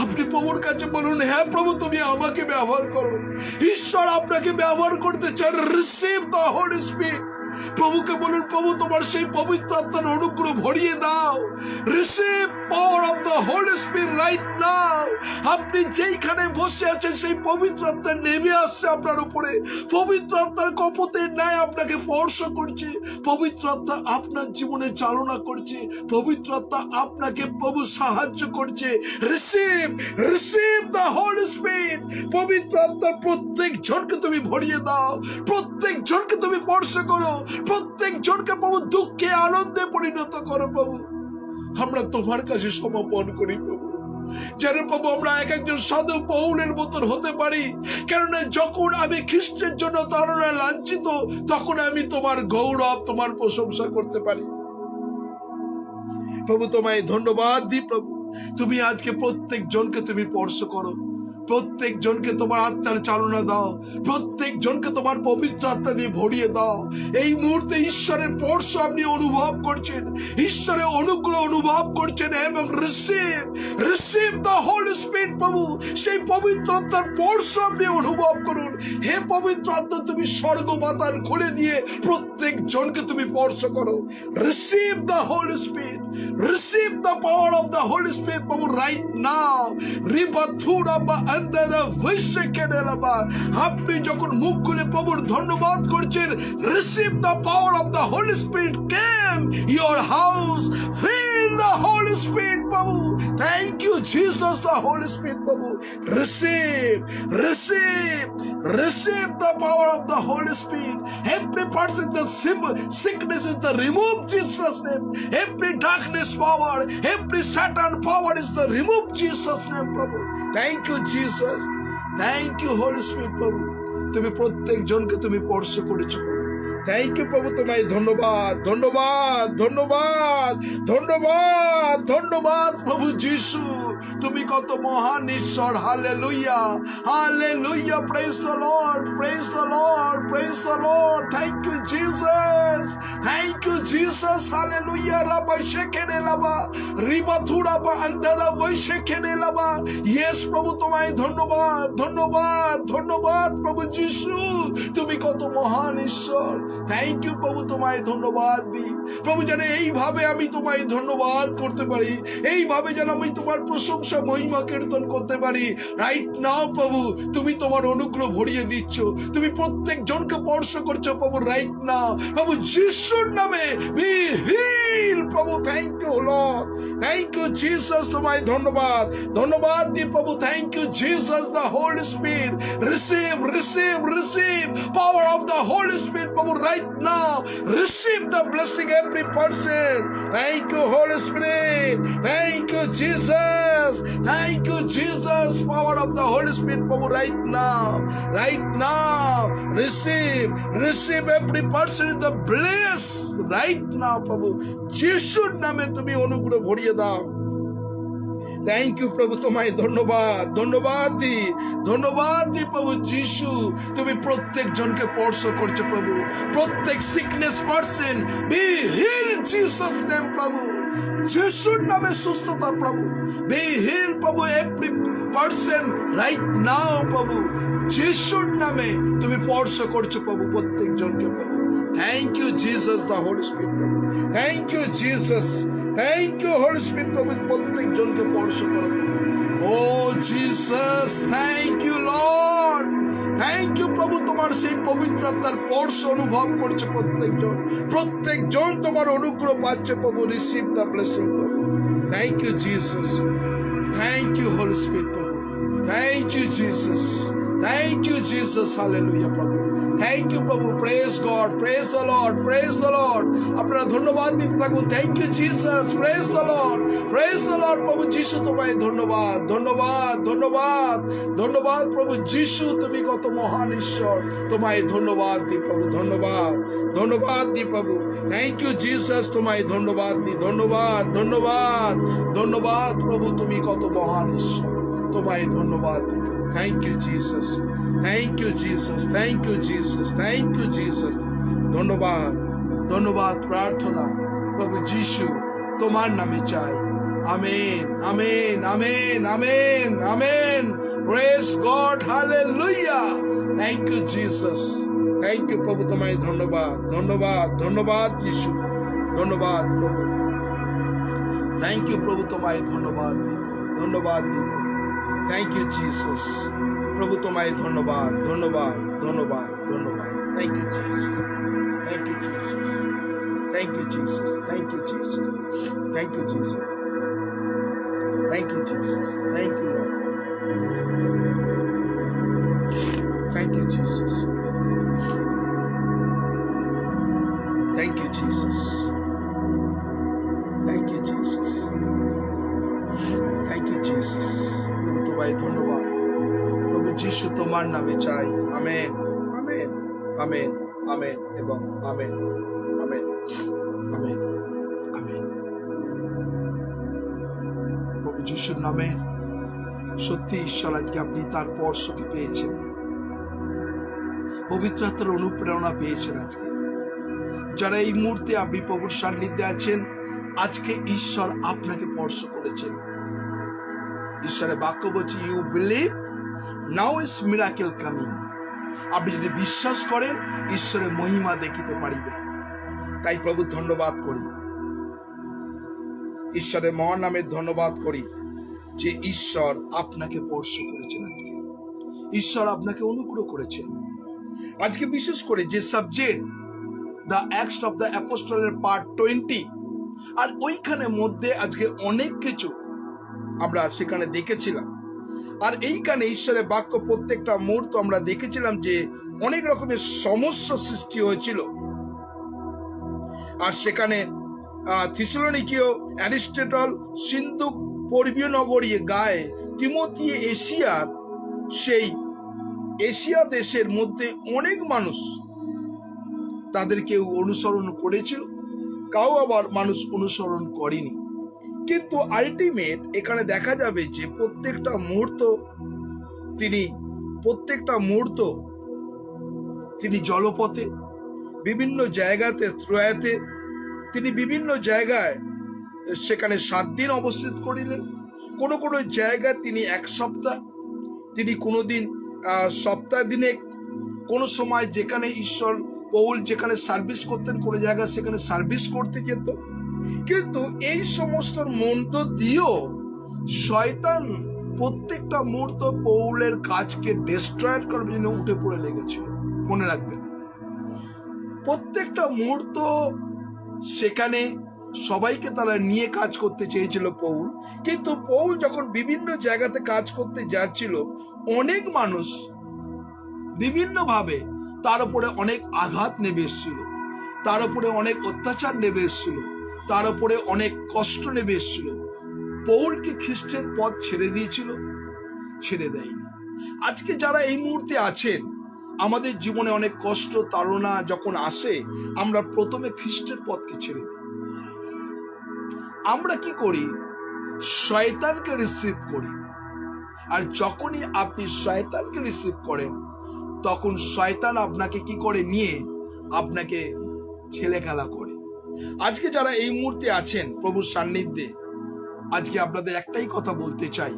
Speaker 1: আপনি প্রভুর কাছে বলুন, হ্যাঁ প্রভু তুমি আমাকে ব্যবহার করো। ঈশ্বর আপনাকে ব্যবহার করতে চান। Receive the Holi spirit. প্রভুকে বলুন, প্রভু তোমার সেই পবিত্র আত্মার অনুগ্রহ ভরিয়ে দাও। Receive power of the Holi spirit right now. আপনি যেইখানে বসে আছেন, সেই পবিত্র আত্মা নেমে আসছে আপনার উপরে। পবিত্র আত্মার কপতের ন্যায় আপনাকে স্পর্শ করছে। পবিত্র আত্মা আপনার জীবনে চালনা করছে। পবিত্র আত্মা আপনাকে প্রভু সাহায্য করছে। Receive receive the Holi spirit. পবিত্র আত্মার প্রত্যেক জনকে তুমি ভরিয়ে দাও, প্রত্যেক জনকে তুমি স্পর্শ করো, প্রত্যেক জনকে প্রভু দুঃখে আনন্দে পরিণত করো প্রভু। আমরা তোমার কাছে সমর্পণ করি প্রভু, যেন প্রভু আমরা এক একজন সাধু পৌলের মতন হতে পারি। কেননা যখন আমি খ্রিস্টের জন্য তারা লাঞ্ছিত, তখন আমি তোমার গৌরব, তোমার প্রশংসা করতে পারি প্রভু। তোমায় ধন্যবাদ দিই প্রভু, তুমি আজকে প্রত্যেক জনকে তুমি স্পর্শ করো, প্রত্যেক জনকে তোমার আত্মার চালনা দাও, প্রত্যেক জনকে তোমার পবিত্র আত্মা দিয়ে ভরিয়ে দাও। এই মুহূর্তে ঈশ্বরের স্পর্শ আপনি অনুভব করছেন, ঈশ্বরের অনুগ্রহ অনুভব করছেন, এবং receive receive the Holi spirit প্রভু। সেই পবিত্র আত্মার স্পর্শ আপনি অনুভব করুন। হে পবিত্র আত্মা, তুমি স্বর্গ পাতাল খুলে দিয়ে প্রত্যেক জনকে তুমি স্পর্শ করো। Receive the Holi Spirit, receive the power of the Holi spirit প্রভু রাইট নাও। রিবাথুরা বা আপনি যখন মুখ খুলে প্রভুর ধন্যবাদ করছেন, receive the power of the Holi Spirit came your house. Feel the Holi spirit প্রভু। Thank you, Jesus, the Holy Spirit, Prabhu. Receive, receive, receive the power of the Holy Spirit. Every person, the sickness is the remove Jesus' name. Every darkness power, every Satan power is the remove Jesus' name, Prabhu. Thank you, Jesus. Thank you, Holy Spirit, Prabhu. তুমি প্রত্যেক জনকে তুমি স্পর্শ করেছো, প্রভু। Thank you প্রভু, তোমায় ধন্যবাদ, ধন্যবাদ, ধন্যবাদ, ধন্যবাদ, ধন্যবাদ প্রভু যিশু। তুমি কত মহান ঈশ্বর। Hallelujah, hallelujah, praise the lord, praise the lord, praise the lord. Thank you Jesus, thank you Jesus. Hallelujah, রাবা শেখেনে লাবা, রিবা থুড়া বা আন্দারা বই শেখেনে লাবা। ইয়েস প্রভু, তোমায় ধন্যবাদ, ধন্যবাদ, ধন্যবাদ প্রভু যিশু। তুমি কত মহান ঈশ্বর। থ্যাংক ইউ প্রভু, তোমায় ধন্যবাদ দিই প্রভু। যেন এইভাবে আমি তোমায় ধন্যবাদ করতে পারি, এইভাবে যেন আমি তোমার প্রশংসা মহিমা কীর্তন করতে পারি। রাইট নাও প্রভু, তুমি তোমার অনুগ্রহ ভরিয়ে দিচ্ছ, তুমি প্রত্যেক জনকে স্পর্শ করছো প্রভু। রাইট নাও প্রভু যিশুর নামে বি হিল প্রভু। Thank you Lord, thank you Jesus, তোমায় ধন্যবাদ, ধন্যবাদ দিই প্রভু। Thank you Jesus, the Holi Spirit. Receive, receive, receive power of the Holy Spirit, Prabhu, right now. Receive the blessing, every person. Thank you, Holy Spirit. Thank you, Jesus. Thank you, Jesus. Power of the Holy Spirit, Prabhu, right now. Right now. Receive, receive every person in the bliss. Right now, Prabhu. যিশুর নামে তুমি অনুগ্রহ ভরিয়ে দাও। Thank you প্রভু, তোমায় ধন্যবাদ, ধন্যবাদ দি, ধন্যবাদ দি প্রভু যিশু। তুমি প্রত্যেক জনকে স্পর্শ করছো প্রভু। প্রত্যেক sickness person be heal Jesus name প্রভু। যিশুর নামে সুস্থতা প্রভু। বি হিল প্রভু, এভরি পারসন রাইট নাও প্রভু। যিশুর নামে তুমি স্পর্শ করছো প্রভু প্রত্যেক জনকে প্রভু। Thank you Jesus, the Holi spirit প্রভু। Thank you Jesus, thank you holy spirit প্রভু। প্রত্যেক জনকে স্পর্শ করো প্রভু। Oh Jesus, thank you Lord, thank you প্রভু। তোমার সেই পবিত্রতার স্পর্শ অনুভব করছে প্রত্যেকজন, প্রত্যেকজন তোমার অনুগ্রহ পাচ্ছে প্রভু। রিসিভ দ্য ব্লেসিং প্রভু। Thank you Jesus, thank you holy spirit প্রভু। Thank you Jesus, thank you Jesus. Hallelujah প্রভু। থ্যাংক ইউ প্রভু। Praise God, praise the lord, praise the lord. আপনারা ধন্যবাদ দিতে থাকুন। Thank you Jesus, praise the lord, praise the lord. প্রভু যিশু, তোমায় ধন্যবাদ, ধন্যবাদ, ধন্যবাদ, ধন্যবাদ প্রভু যিশু। তুমি কত মহান ঈশ্বর। তোমায় ধন্যবাদ দি প্রভু, ধন্যবাদ, ধন্যবাদ দি প্রভু। থ্যাংক ইউ জিসাস, তোমায় ধন্যবাদ দি, ধন্যবাদ, ধন্যবাদ, ধন্যবাদ প্রভু। তুমি কত মহান ঈশ্বর। তোমায় ধন্যবাদ দি। Thank you Jesus, thank you Jesus, thank you Jesus, thank you Jesus. ধন্যবাদ, ধন্যবাদ। প্রার্থনা প্রভু যিশু তোমার নামে চাই। Amen, amen, amen, amen, amen. Praise God, hallelujah. Thank you Jesus, thank you প্রভু। তোমায় ধন্যবাদ, ধন্যবাদ, ধন্যবাদ যিশু, ধন্যবাদ প্রভু। থ্যাংক ইউ প্রভু, তোমায় ধন্যবাদ দিই, ধন্যবাদ দিই প্রভু। থ্যাংক ইউ জিসাস প্রভু, তোমায় ধন্যবাদ, ধন্যবাদ, ধন্যবাদ, ধন্যবাদ। Thank you Jesus, thank you Jesus, thank you Jesus, thank you Jesus, thank you Jesus, thank you Jesus, thank you Lord, thank you Jesus, thank you Jesus, thank you Jesus, thank you Jesus. প্রভু তোমায় ধন্যবাদ। প্রভু যিশু তোমার নামে চাই। Amen, amen, amen, amen এবং amen, amen, amen, amen. প্রভু যিশুর নামে সত্যি ঈশ্বর, আজকে আপনি তার স্পর্শকে পেয়েছেন, পবিত্রতার অনুপ্রেরণা পেয়েছেন। আজকে যারা এই মুহূর্তে আপনি প্রভুর সান্নিধ্যে আছেন, আজকে ঈশ্বর আপনাকে স্পর্শ করেছেন। ঈশ্বরের বাক্য বলছে, you believe now is miracle coming. আপনি যদি বিশ্বাস করেন, ঈশ্বরের মহিমা দেখিতে পারিবে। তাই প্রভু ধন্যবাদ করি, ঈশ্বরের মহান নামে ধন্যবাদ করি যে ঈশ্বর আপনাকে স্পর্শ করেছেন। আজকে ঈশ্বর আপনাকে অনুগ্রহ করেছেন। আজকে বিশেষ করে যে subject the acts of the অ্যাপোস্টলের পার্ট 20, আর ওইখানে মধ্যে আজকে অনেক কিছু আমরা সেখানে দেখেছিলাম। আর এইখানে ঈশ্বরের বাক্য প্রত্যেকটা মুহূর্ত আমরা দেখেছিলাম যে অনেক রকমের সমস্যা সৃষ্টি হয়েছিল। আর সেখানে থিসলনিকীয়, অ্যারিস্টটল, সিন্ধু পর্বীয় নগরী গায়ে, তিমোথী এশিয়ার, সেই এশিয়া দেশের মধ্যে অনেক মানুষ তাদের কেউ অনুসরণ করেছিল, কাউ আবার মানুষ অনুসরণ করেনি। কিন্তু আলটিমেট এখানে দেখা যাবে যে প্রত্যেকটা মুহূর্ত তিনি জলপথে, বিভিন্ন জায়গাতে, ত্রয়াতে তিনি বিভিন্ন জায়গায় সেখানে 7 দিন অবস্থিত করিলেন। কোনো কোনো জায়গায় তিনি 1 সপ্তাহ, তিনি কোনোদিন সপ্তাহ দিনে, কোনো সময় যেখানে ঈশ্বর পৌল যেখানে সার্ভিস করতেন, কোনো জায়গায় সেখানে সার্ভিস করতে যেত। কিন্তু এই সমস্ত মধ্য দিয়েও শয়তান প্রত্যেকটা মুহূর্ত পৌলের কাজকে ডিস্ট্রয় করবার জন্য উঠে পড়ে লেগেছিল। মনে রাখবেন, প্রত্যেকটা মুহূর্ত সেখানে সবাইকে তারা নিয়ে কাজ করতে চেয়েছিল পৌল। কিন্তু পৌল যখন বিভিন্ন জায়গাতে কাজ করতে যাচ্ছিল, অনেক মানুষ বিভিন্ন ভাবে তার উপরে অনেক আঘাত নেমে এসেছিল, তার উপরে অনেক অত্যাচার নেমে এসেছিল, তার উপরে অনেক কষ্ট নেমে এসেছিল। পৌলকে খ্রিস্টের পথ ছেড়ে দিয়েছিল? ছেড়ে দেয়নি। আজকে যারা এই মুহূর্তে আছেন, আমাদের জীবনে অনেক কষ্ট তাড়না যখন আসে, আমরা প্রথমে খ্রিস্টের পথকে ছেড়ে দিই। আমরা কি করি? শয়তানকে রিসিভ করি। আর যখনই আপনি শয়তানকে রিসিভ করেন, তখন শয়তান আপনাকে কি করে? নিয়ে আপনাকে ছেলে খেলা করে। আজকে যারা এই মুহূর্তে আছেন প্রভুর সান্নিধ্যে, আজকে আপনাদের একটাই কথা বলতে চাই,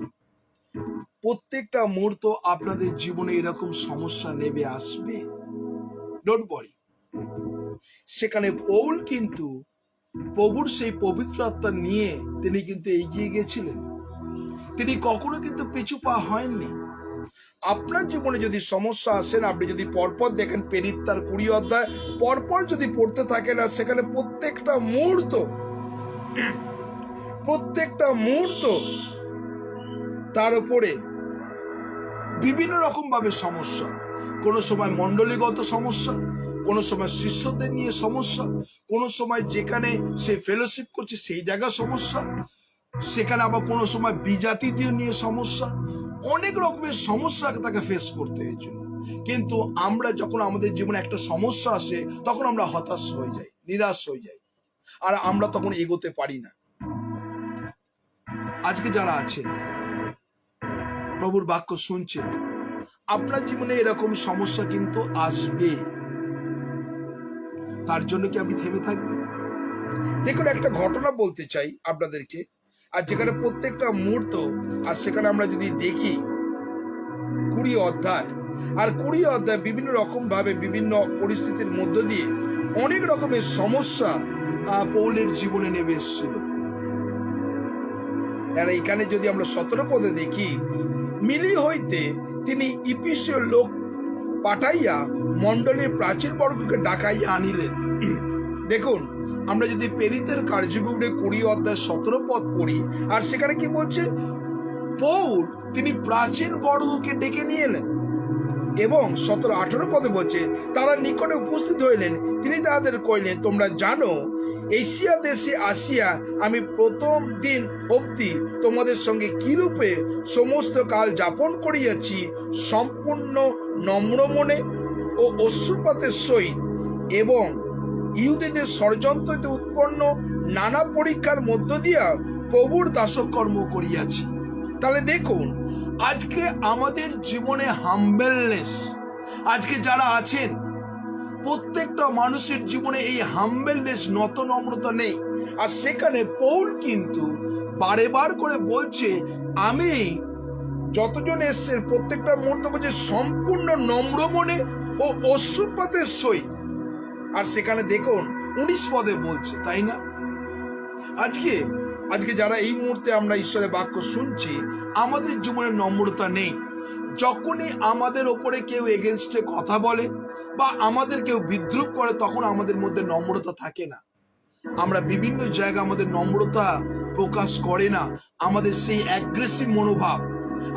Speaker 1: প্রত্যেকটা মুহূর্ত আপনাদের জীবনে এরকম সমস্যা নেমে আসবে, ডোন্ট ওয়ারি। সেখানে পৌল কিন্তু প্রভুর সেই পবিত্র আত্মা নিয়ে তিনি কিন্তু এগিয়ে গেছিলেন, তিনি কখনো কিন্তু পিছু পা হয়ননি। আপনার জীবনে যদি সমস্যা আসেন, আপনি যদি পরপর দেখেন প্রেরিত তার 20 অধ্যায় পরপর যদি পড়তে থাকেন, আর সেখানে প্রত্যেকটা মুহূর্ত তার উপরে বিভিন্ন রকম ভাবে সমস্যা। কোনো সময় মণ্ডলীগত সমস্যা, কোনো সময় শিষ্যদের নিয়ে সমস্যা, কোনো সময় যেখানে সে ফেলোশিপ করছে সেই জায়গা সমস্যা, সেখানে আবার কোনো সময় বিজাতিদের নিয়ে সমস্যা, অনেক রকমের সমস্যা তাকে ফেস করতে হয়েছিল। কিন্তু আমরা যখন আমাদের জীবনে একটা সমস্যা আসে, তখন আমরা হতাশ হয়ে যাই, নিরাশ হয়ে যাই, আর আমরা তখন এগোতে পারি না। আজকে যারা আছে প্রভুর বাক্য শুনছে, আপনার জীবনে এরকম সমস্যা কিন্তু আসবে। তার জন্য কি আপনি থেমে থাকবেন? দেখুন, একটা ঘটনা বলতে চাই আপনাদেরকে, আর যেখানে প্রত্যেকটা মুহূর্ত, আর সেখানে আমরা যদি দেখি 20 অধ্যায়, আর 20 অধ্যায় বিভিন্ন রকম ভাবে বিভিন্ন পরিস্থিতির মধ্য দিয়ে অনেক রকমের সমস্যা পৌলের জীবনে নেমে এসেছিল। আর এখানে যদি আমরা 17 পদে দেখি, মিলি হইতে তিনি ইফিসীয় লোক পাঠাইয়া মণ্ডলের প্রাচীর বর্গকে ডাকাইয়া আনিলেন। দেখুন, আমরা যদি প্রেরিতের কার্যবিবরণী 20 অধ্যায় 17 পদ পড়ি, আর সেখানে কি বলছে? পৌল তিনি প্রাচীন বর্গকে ডেকে নিয়ে এলেন, এবং 17-18 পদে বলছে, তারা নিকটে উপস্থিত হইলেন। তিনি তাদের কইলেন, তোমরা জানো এশিয়া দেশে আসিয়া আমি প্রথম দিন অবধি তোমাদের সঙ্গে কিরূপে সমস্ত কাল যাপন করিয়াছি, সম্পূর্ণ নম্র মনে ও অশ্রুপাতের সহিত, এবং ইহুদীদের ষড়যন্ত্র হইতে উৎপন্ন নানা পরীক্ষার মধ্য দিয়া প্রভুর দাসকর্ম করিয়াছি। তাহলে দেখুন, আজকে আমাদের জীবনে হাম্বেলনেস, আজকে যারা আছেন প্রত্যেকটা মানুষের জীবনে এই হাম্বেলনেস, নত নম্রতা নেই। আর সেখানে পৌল কিন্তু বারে বার করে বলছে, আমি যতজন এসছেন প্রত্যেকটা মুহূর্ত বলছে সম্পূর্ণ নম্র মনে ও অশ্রুপাতের সহিত। আর সেখানে দেখুন 19 পদে বলছে, তাই না? আজকে যারা এই মুহূর্তে আমরা ঈশ্বরের বাক্য শুনছি, আমাদের জীবনে নম্রতা নেই। যখনই আমাদের ওপরে কেউ এগেনস্টে কথা বলে বা আমাদের কেউ বিদ্রুপ করে, তখন আমাদের মধ্যে নম্রতা থাকে না। আমরা বিভিন্ন জায়গায় আমাদের নম্রতা প্রকাশ করে না, আমাদের সেই অ্যাগ্রেসিভ মনোভাব,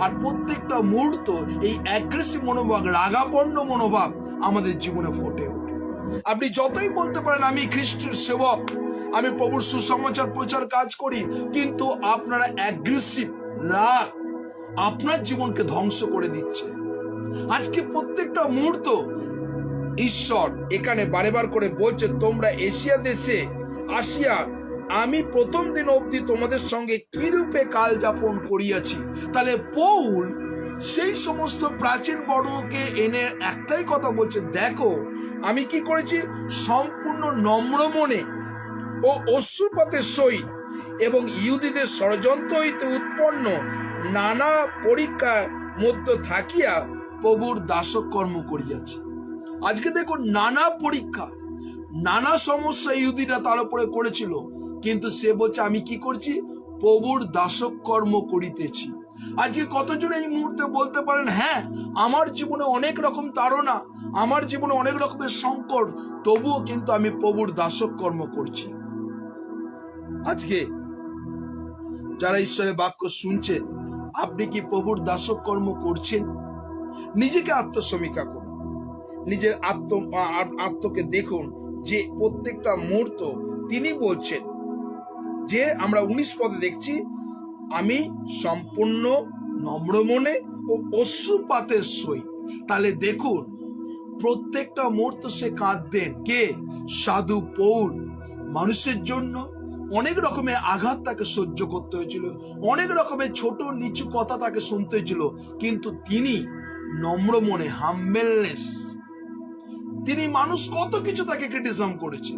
Speaker 1: আর প্রত্যেকটা মুহূর্ত এই অ্যাগ্রেসিভ মনোভাব, রাগাপন্ন মনোভাব আমাদের জীবনে ফুটে ওঠে। আপনি যতই বলতে পারেন আমি খ্রিস্টের সেবক, আমি প্রভুর সুসমাচার প্রচার কাজ করি, কিন্তু আপনারা অ্যাগ্রেসিভ রাগ আপনার জীবনকে ধ্বংস করে দিচ্ছে। আজকে প্রত্যেকটা মুহূর্ত ঈশ্বর এখানে বারেবার করে বলছে, তোমরা এশিয়া দেশে আসিয়া আমি প্রথম দিন অবধি তোমাদের সঙ্গে কিরূপে কাল যাপন করিয়াছি। তাহলে পৌল সেই সমস্ত প্রাচীন বর্ণকে এনে একটাই কথা বলছে, দেখো আমি কি করেছি, সম্পূর্ণ নম্র মনে ও অশ্রুপাতের সহিত এবং ইহুদীদের ষড়যন্ত্র হইতে উৎপন্ন নানা পরীক্ষার মধ্যে থাকিয়া প্রভুর দাসকর্ম করিয়াছি। আজকে দেখুন, নানা পরীক্ষা, নানা সমস্যা ইহুদিরা তার উপরে করেছিল, কিন্তু সে বলছে আমি কি করছি, প্রভুর দাসকর্ম করিতেছি। আজকে কতজন এই মুহূর্তে বলতে পারেন, হ্যাঁ আমার জীবনে অনেক রকম তাড়না, আমার জীবনে অনেক রকমের সংকট, তবুও কিন্তু আমি প্রভুর দাসকর্ম করছি। আজকে যারা ঈশ্বরের বাক্য শুনছেন, আপনি কি প্রভুর দাসকর্ম করছেন? নিজেকে আত্মসমীক্ষা করুন, নিজের আত্মকে দেখুন যে প্রত্যেকটা মুহূর্ত তিনি বলছেন যে, আমরা 19 পদে দেখছি, আমি সম্পূর্ণ নম্র মনে ও অশ্রুপাতের সহিত। তাহলে দেখুন, প্রত্যেকটা মুহূর্ত সে কাঁদতেন। কে? সাধু পৌল। মানুষের জন্য অনেক রকমের আঘাত তাকে সহ্য করতে হয়েছিল, অনেক রকমের ছোট নিচু কথা তাকে শুনতে হয়েছিল, কিন্তু তিনি নম্র মনে, হাম্বেলনেস, তিনি মানুষ কত কিছু তাকে ক্রিটিসিজম করেছে,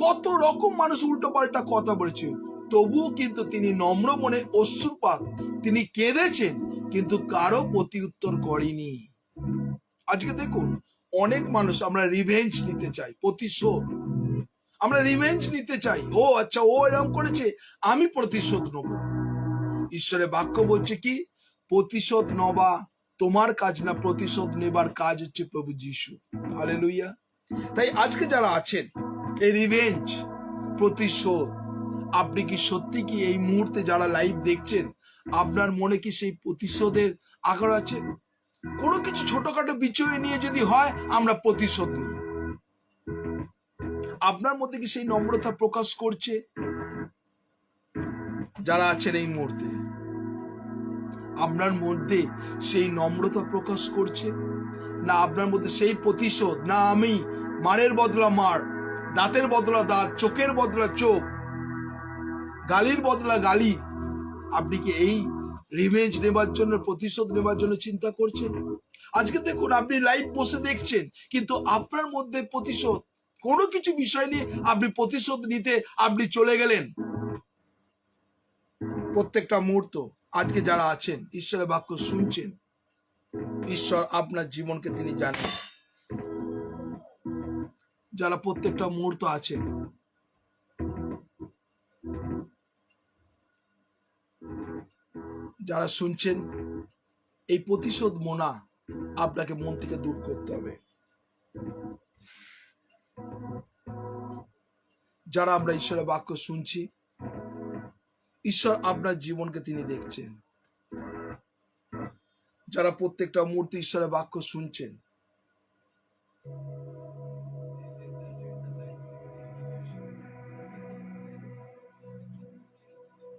Speaker 1: কত রকম মানুষ উল্টো পাল্টা কথা বলেছে, তবুও কিন্তু তিনি নম্র মনে অশ্রুপাত, তিনি কেঁদেছেন, কিন্তু কারো প্রতি উত্তর করেনি। আজকে দেখুন, অনেক মানুষ আমরা রিভেঞ্জ নিতে চাই, প্রতিশোধ, আমরা রিভেঞ্জ নিতে চাই। ও আচ্ছা, ও এরকম করেছে, আমি প্রতিশোধ নেব। ঈশ্বরের বাক্য বলছে কি, প্রতিশোধ নেওয়া তোমার কাজ না, প্রতিশোধ নেবার কাজ হচ্ছে প্রভু যিশু। হালেলুয়া। তাই আজকে যারা আছেন, এই রিভেঞ্জ, প্রতিশোধ, আপনি কি সত্যি কি এই মুহূর্তে যারা লাইভ দেখছেন, আপনার মনে কি সেই প্রতিশোধের আকার আছে? কোনো কিছু ছোটখাটো বিষয় নিয়ে যদি হয়, আমরা প্রতিশোধ নিই। আপনার মধ্যে কি সেই নম্রতা প্রকাশ করছে? যারা আছেন এই মুহূর্তে, আপনার মধ্যে সেই নম্রতা প্রকাশ করছে না? আপনার মধ্যে সেই প্রতিশোধ, না আমি মারের বদলা মার, দাঁতের বদলা দাঁত, চোখের বদলা চোখ, গালির বদলা গালি, আপনি কি এই রিভেঞ্জ নেবার জন্য, প্রতিশোধ নেবার জন্য চিন্তা করছেন? আজকে দেখুন, আপনি লাইভ বসে দেখছেন, কিন্তু আপনার মধ্যে প্রতিশোধ, কোনো কিছু বিষয় নিয়ে আপনি প্রতিশোধ নিতে আপনি চলে গেলেন। প্রত্যেকটা মুহূর্ত আজকে যারা আছেন, ঈশ্বরের বাক্য শুনছেন, ঈশ্বর আপনার জীবনকে তিনি জানেন। যারা প্রত্যেকটা মুহূর্ত আছেন, যারা শুনছেন, এই প্রতিশোধ মনা আপনাকে মন থেকে দূর করতে হবে। যারা আমরা ঈশ্বরের বাক্য শুনছি, ঈশ্বর আপনার জীবনকে তিনি দেখছেন। যারা প্রত্যেকটা মুহূর্তে ঈশ্বরের বাক্য শুনছেন,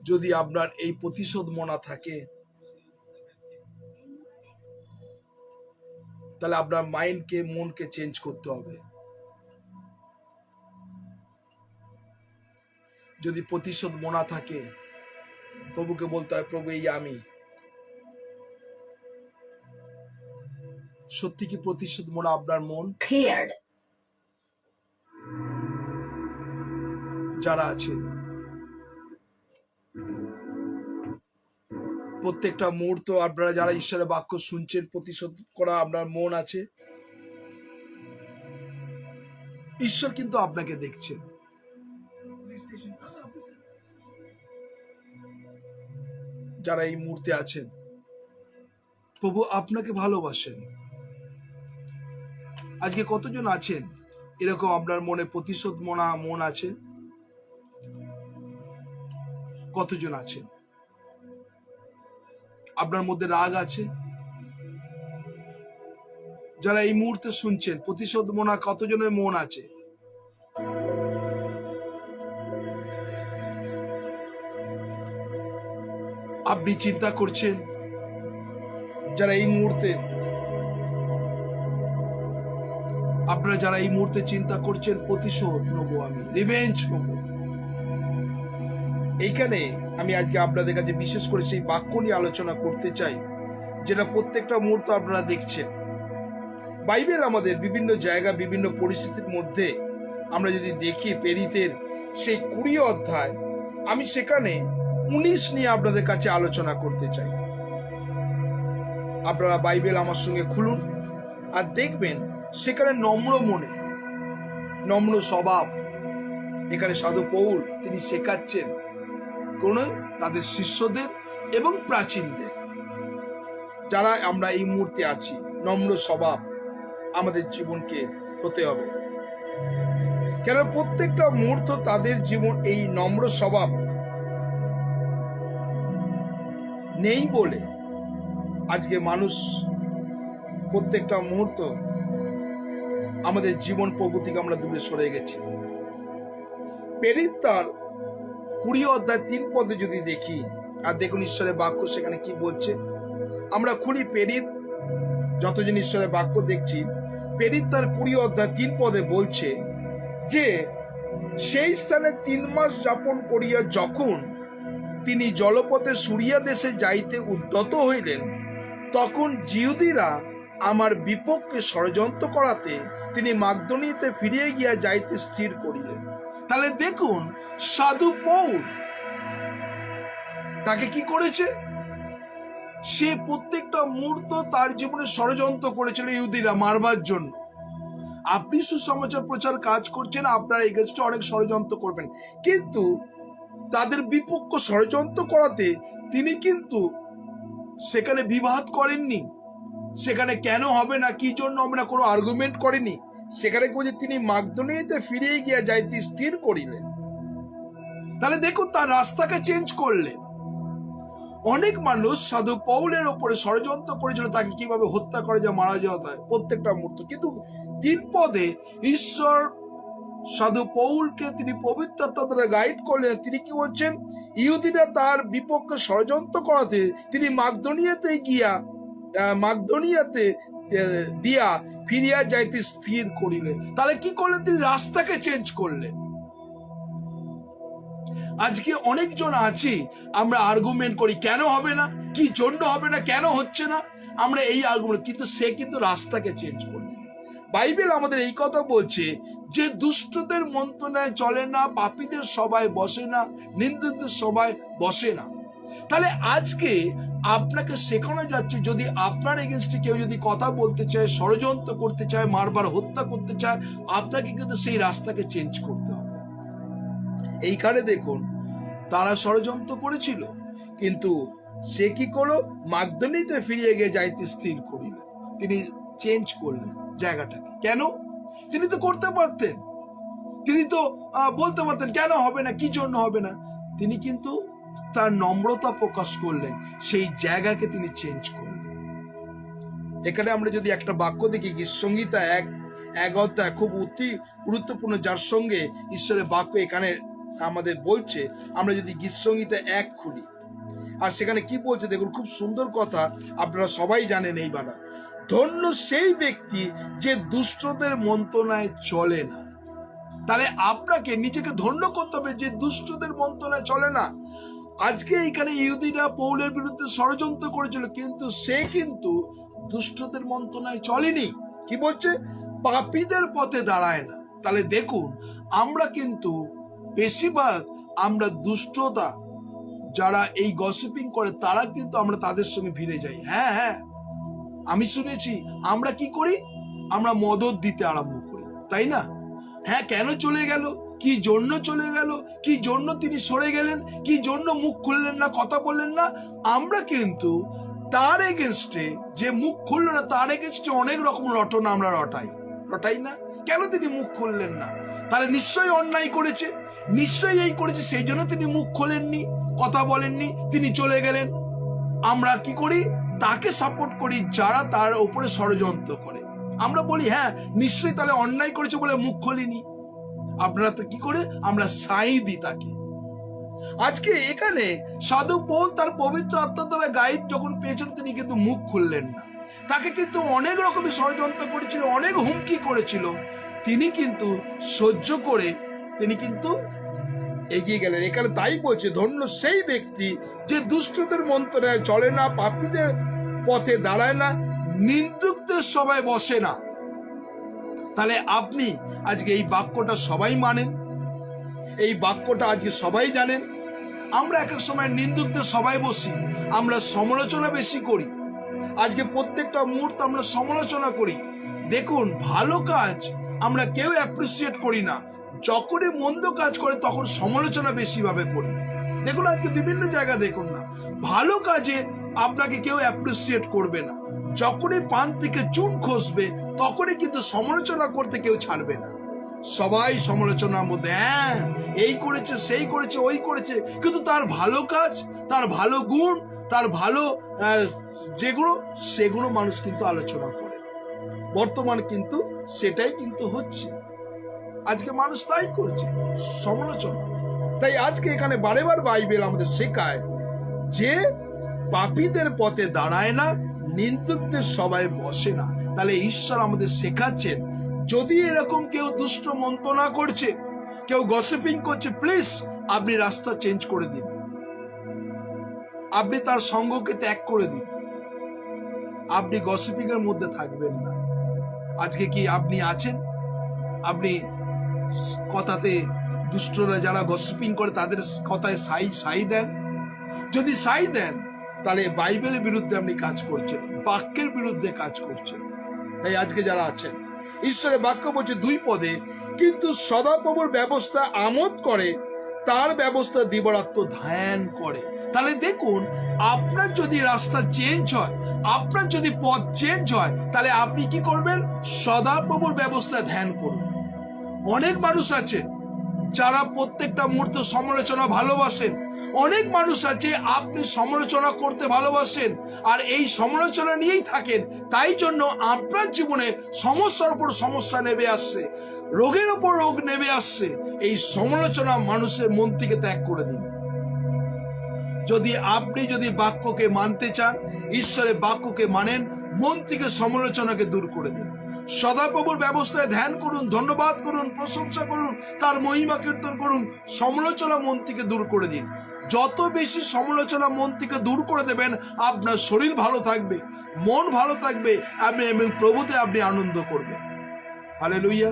Speaker 1: যদি আপনার এই প্রতিশোধ মনা থাকে, তাহলে আপনার মাইন্ডকে, মনকে চেঞ্জ করতে হবে। যদি প্রতিশোধ মনা থাকে, প্রভুকে বলতে হয়, প্রভু এই আমি। সত্যি কি প্রতিশোধ মনা আপনার মন? যারা আছে, প্রত্যেকটা মুহূর্ত আপনারা যারা ঈশ্বরের বাক্য শুনছেন, প্রতিশোধ করা আপনার মন আছে? ঈশ্বর কিন্তু আপনাকে দেখছেন। যারা এই মুহূর্তে আছেন, প্রভু আপনাকে ভালোবাসেন। আজকে কতজন আছেন এরকম আপনার মনে প্রতিশোধ মন আছে? কতজন আছেন? আপনার মধ্যে রাগ আছে? যারা এই মুহূর্তে শুনছেন, প্রতিশোধ মনা কতজনের মন আছে? আপনি চিন্তা করছেন, যারা এই মুহূর্তে আপনারা যারা এই মুহূর্তে চিন্তা করছেন প্রতিশোধ নেবো, আমি রিভেঞ্জ নেবো, এইখানে আমি আজকে আপনাদের কাছে বিশেষ করে সেই বাক্য নিয়ে আলোচনা করতে চাই, যেটা প্রত্যেকটা মুহূর্ত আপনারা দেখছেন। বাইবেল আমাদের বিভিন্ন জায়গা, বিভিন্ন পরিস্থিতির মধ্যে আমরা যদি দেখি, প্রেরিতের সেই 20 অধ্যায়, আমি সেখানে 19 নিয়ে আপনাদের কাছে আলোচনা করতে চাই। আপনারা বাইবেল আমার সঙ্গে খুলুন আর দেখবেন সেখানে নম্র মনে, নম্র স্বভাব, এখানে সাধু পৌল তিনি শেখাচ্ছেন কোন তাদের শিষ্যদের এবং প্রাচীনদের, যারা আমরা এই মুহূর্তে আছি, নম্র স্বভাব আমাদের জীবনকে হতে হবে। কেন প্রত্যেকটা মুহূর্ত তাদের জীবন এই নম্র স্বভাব নেই বলে আজকে মানুষ প্রত্যেকটা মুহূর্ত আমাদের জীবন প্রভু থেকে আমরা দূরে সরে গেছি। প্রেরিত তার 20 অধ্যায় 3 পদে যদি দেখি, আর দেখুন ঈশ্বরের বাক্য সেখানে কি বলছে। আমরা খুলি প্রেরিত, যতজন ঈশ্বরের বাক্য দেখছি, প্রেরিত তার 20 অধ্যায় 3 পদে বলছে যে সেই স্থানে 3 মাস যাপন করিয়া যখন তিনি জলপথে সুরিয়া দেশে যাইতে উদ্যত হইলেন, তখন জিহুদীরা আমার বিপক্ষে ষড়যন্ত্র করাতে তিনি মাকদনিয়াতে ফিরিয়ে গিয়া যাইতে স্থির করিলেন। তাহলে দেখুন সাধু পৌল তাকে কি করেছে, সে প্রত্যেকটা মুহূর্ত তার জীবনে ষড়যন্ত্র করেছিল ইহুদিরা মারবার জন্য। আপনি সুসমাচার প্রচার কাজ করছেন, আপনারা এগেস্টে অনেক ষড়যন্ত্র করবেন, কিন্তু তাদের বিপক্ষ ষড়যন্ত্র করাতে তিনি কিন্তু সেখানে বিবাদ করেননি, সেখানে কেন হবে না, কি জন্য হবে না, কোনো আর্গুমেন্ট করেনি। সেখানে তিনি মাকদনিয়াতে ফিরে গিয়া যাইতে স্থির করিলেন। তাহলে দেখুন তার রাস্তাকে চেঞ্জ করলেন। অনেক মানুষ সাধু পৌলের ওপরে ষড়যন্ত্র করেছিল তাকে কিভাবে হত্যা করে, যা মারা যাওয়া হয় প্রত্যেকটা মুহূর্ত, কিন্তু 3 পদে ঈশ্বর সাধু পৌলকে তিনি পবিত্র আত্মা দ্বারা গাইড করলেন। তিনি কি বলছেন, ইহুদিরা তার বিপক্ষে ষড়যন্ত্র করাতে তিনি মাকদনিয়াতে দিয়া ফিরিয়া যাইতে স্থির করিলেন। তাহলে কি করলেন, তিনি রাস্তাকে চেঞ্জ করলেন। আজকে অনেকজন আছি, আমরা আর্গুমেন্ট করি, কেন হবে না, কি জন্য হবে না, কেন হচ্ছে না, আমরা এই আর্গুমেন্ট, কিন্তু সে কিন্তু রাস্তাকে চেঞ্জ করে দিল। বাইবেল আমাদের এই কথা বলছে যে দুষ্টদের মন্ত্রণায় চলে না, পাপীদের সবাই বসে না, নিন্দুকদের সবাই বসে না। তাহলে আজকে আপনাকে শেখানো যাচ্ছে, যদি আপনার এগেনস্টে কেউ যদি কথা বলতে চায়, ষড়যন্ত্র করতে চায়, মারবার হত্যা করতে চায়, আপনাকে কিন্তু সেই রাস্তাকে চেঞ্জ করতে হবে। এইখানে দেখুন তারা ষড়যন্ত্র করেছিল, কিন্তু সে কি করলো, মাকদনিয়াতে ফিরিয়ে গিয়ে যাইতে স্থির করিলেন। তিনি চেঞ্জ করলেন জায়গাটাকে। কেন? তিনি তো করতে পারতেন, তিনি তো বলতে পারতেন কেন হবে না, কি জন্য হবে না। তিনি কিন্তু তার নম্রতা প্রকাশ করলেন, সেই জায়গাকে তিনি চেঞ্জ করলেন। এখানে আমরা যদি একটা বাক্য দেখি, গীতসংহিতা 1 অধ্যায়, খুব অতি গুরুত্বপূর্ণ, যার সঙ্গে ঈশ্বরের বাক্য এখানে আমাদের বলছে। আমরা যদি গীতসংহিতা 1 খুলি, আর সেখানে কি বলছে দেখুন, খুব সুন্দর কথা, আপনারা সবাই জানেন এই বাটা, ধন্য সেই ব্যক্তি যে দুষ্টদের মন্ত্রণায় চলে না। তাহলে আপনাকে নিজেকে ধন্য করতে হবে যে দুষ্টদের মন্ত্রণায় চলে না। আজকে এখানে ইহুদিরা পৌলের বিরুদ্ধে ষড়যন্ত্র করেছিল, কিন্তু সে কিন্তু দুষ্টদের মন্ত্রণায় চলেনি। কি বলছে, পাপীদের পথে দাঁড়ায় না। তাহলে দেখুন আমরা কিন্তু বেশিরভাগ আমরা দুষ্টতা, যারা এই গসিপিং করে, তারা কিন্তু আমরা তাদের সঙ্গে ভিড়ে যাই। হ্যাঁ, আমি শুনেছি আমরা কি করি, আমরা মদত দিতে আরম্ভ করি, তাই না? হ্যাঁ, কেন চলে গেল, কি জন্য চলে গেল, কি জন্য তিনি সরে গেলেন, কি জন্য মুখ খুললেন না, কথা বললেন না। আমরা কিন্তু তার এগেনস্টে, যে মুখ খুলল না তার এগেনস্টে অনেক রকম রটনা আমরা রটাই না। কেন তিনি মুখ খুললেন না? তাহলে নিশ্চয়ই অন্যায় করেছে, নিশ্চয়ই এই করেছে, সেই জন্য তিনি মুখ খোলেননি। কথা বলেননি, তিনি চলে গেলেন। আমরা কি করি? তাকে সাপোর্ট করি যারা তার উপরে ষড়যন্ত্র করে। আমরা বলি হ্যাঁ নিশ্চয়ই তাহলে অন্যায় করেছে বলে মুখ খুলিনি। আপনারা তো কি করে? আমরা সাই দিই তাকে। আজকে এখানে সাধু পৌল তার পবিত্র আত্মা দ্বারা গাইড যখন পেয়েছেন, তিনি কিন্তু মুখ খুললেন না। তাকে কিন্তু অনেক রকমের ষড়যন্ত্র করেছিল, অনেক হুমকি করেছিল, তিনি কিন্তু সহ্য করে তিনি কিন্তু এগিয়ে গেলেন। এখানে তাই বলছে, ধন্য সেই ব্যক্তি যে দুষ্টদের মন্ত্রে চলে না, পাপীদের পথে দাঁড়ায় না, নিন্দুকদের সবাই বসে না। তাহলে আপনি আজকে এই বাক্যটা সবাই মানেন, এই বাক্যটা আজকে সবাই জানেন। আমরা এক এক সময় নিন্দুকদের সবাই বসি, আমরা সমালোচনা বেশি করি। আজকে প্রত্যেকটা মুহূর্তে আমরা সমালোচনা করি। দেখুন, ভালো কাজ আমরা কেউ অ্যাপ্রিসিয়েট করি না, যখনই মন্দ কাজ করে তখন সমালোচনা বেশি ভাবে করি। দেখুন আজকে বিভিন্ন জায়গা দেখুন না, ভালো কাজে আপনাকে কেউ অ্যাপ্রিসিয়েট করবে না, যখনই পান থেকে চুন খসবে তখনই কিন্তু সমালোচনা করতে কেউ ছাড়বে না। সবাই সমালোচনার মধ্যে, হ্যাঁ এই করেছে, সেই করেছে, ওই করেছে, কিন্তু তার ভালো কাজ, তার ভালো গুণ, তার ভালো যেগুলো, সেগুলো মানুষ কিন্তু আলোচনা করে। বর্তমান কিন্তু সেটাই কিন্তু হচ্ছে, আজকে মানুষ তাই করছে, সমালোচনা। তাই আজকে এখানে বারেবার বাইবেল আমাদের শেখায় যে পাপীদের পথে দাঁড়ায় না, নিন্দুকদের সবাই বসে না। তাহলে ঈশ্বর আমাদের শেখাচ্ছেন, যদি এরকম কেউ দুষ্ট মন্ত্রণা করছে, কেউ গসিপিং করছে, প্লিজ আপনি রাস্তা চেঞ্জ করে দিন, আপনি তার সঙ্গকে ত্যাগ করে দিন, আপনি গসিপিং এর মধ্যে থাকবেন না। আজকে কি আপনি আছেন? আপনি কথাতে দুষ্টরা যারা গসিপিং করে তাদের কথায় সাই দেন? যদি সাই দেন তাহলে বাইবেলের বিরুদ্ধে আপনি কাজ করছেন, বাক্যের বিরুদ্ধে কাজ করছেন। তাই আজকে যারা আছেন, ঈশ্বরের বাক্য বলছে 2 পদে, কিন্তু সদাপ্রভুর ব্যবস্থা আমোদ করে, তার ব্যবস্থা দিবারাত্র ধ্যান করে। তাহলে দেখুন, আপনার যদি রাস্তা চেঞ্জ হয়, আপনার যদি পথ চেঞ্জ হয়, তাহলে আপনি কি করবেন? সদাপ্রভুর ব্যবস্থা ধ্যান করুন। অনেক মানুষ আছে যারা প্রত্যেকটা মুহূর্তে সমালোচনা ভালোবাসেন, অনেক মানুষ আছে আপনি সমালোচনা করতে ভালোবাসেন আর এই সমালোচনা নিয়েই থাকেন, তাই জন্য আপনার জীবনে সমস্যার উপর সমস্যা নেমে আসছে, রোগের উপর রোগ নেমে আসছে। এই সমালোচনা মানুষের মন থেকে ত্যাগ করে দিন। যদি বাক্যকে মানতে চান, ঈশ্বরের বাক্যকে মানেন, মন থেকে সমালোচনাকে দূর করে দিন। সদাপ্রভুর ব্যবস্থায় ধ্যান করুন, ধন্যবাদ করুন, প্রশংসা করুন, তার মহিমা কীর্তন করুন। সমালোচনা মন থেকে দূর করে দিন। যত বেশি সমালোচনা মন থেকে দূর করে দেবেন, আপনার শরীর ভালো থাকবে, মন ভালো থাকবে, এবং প্রভুতে আপনি আনন্দ করবেন। হালেলুয়া।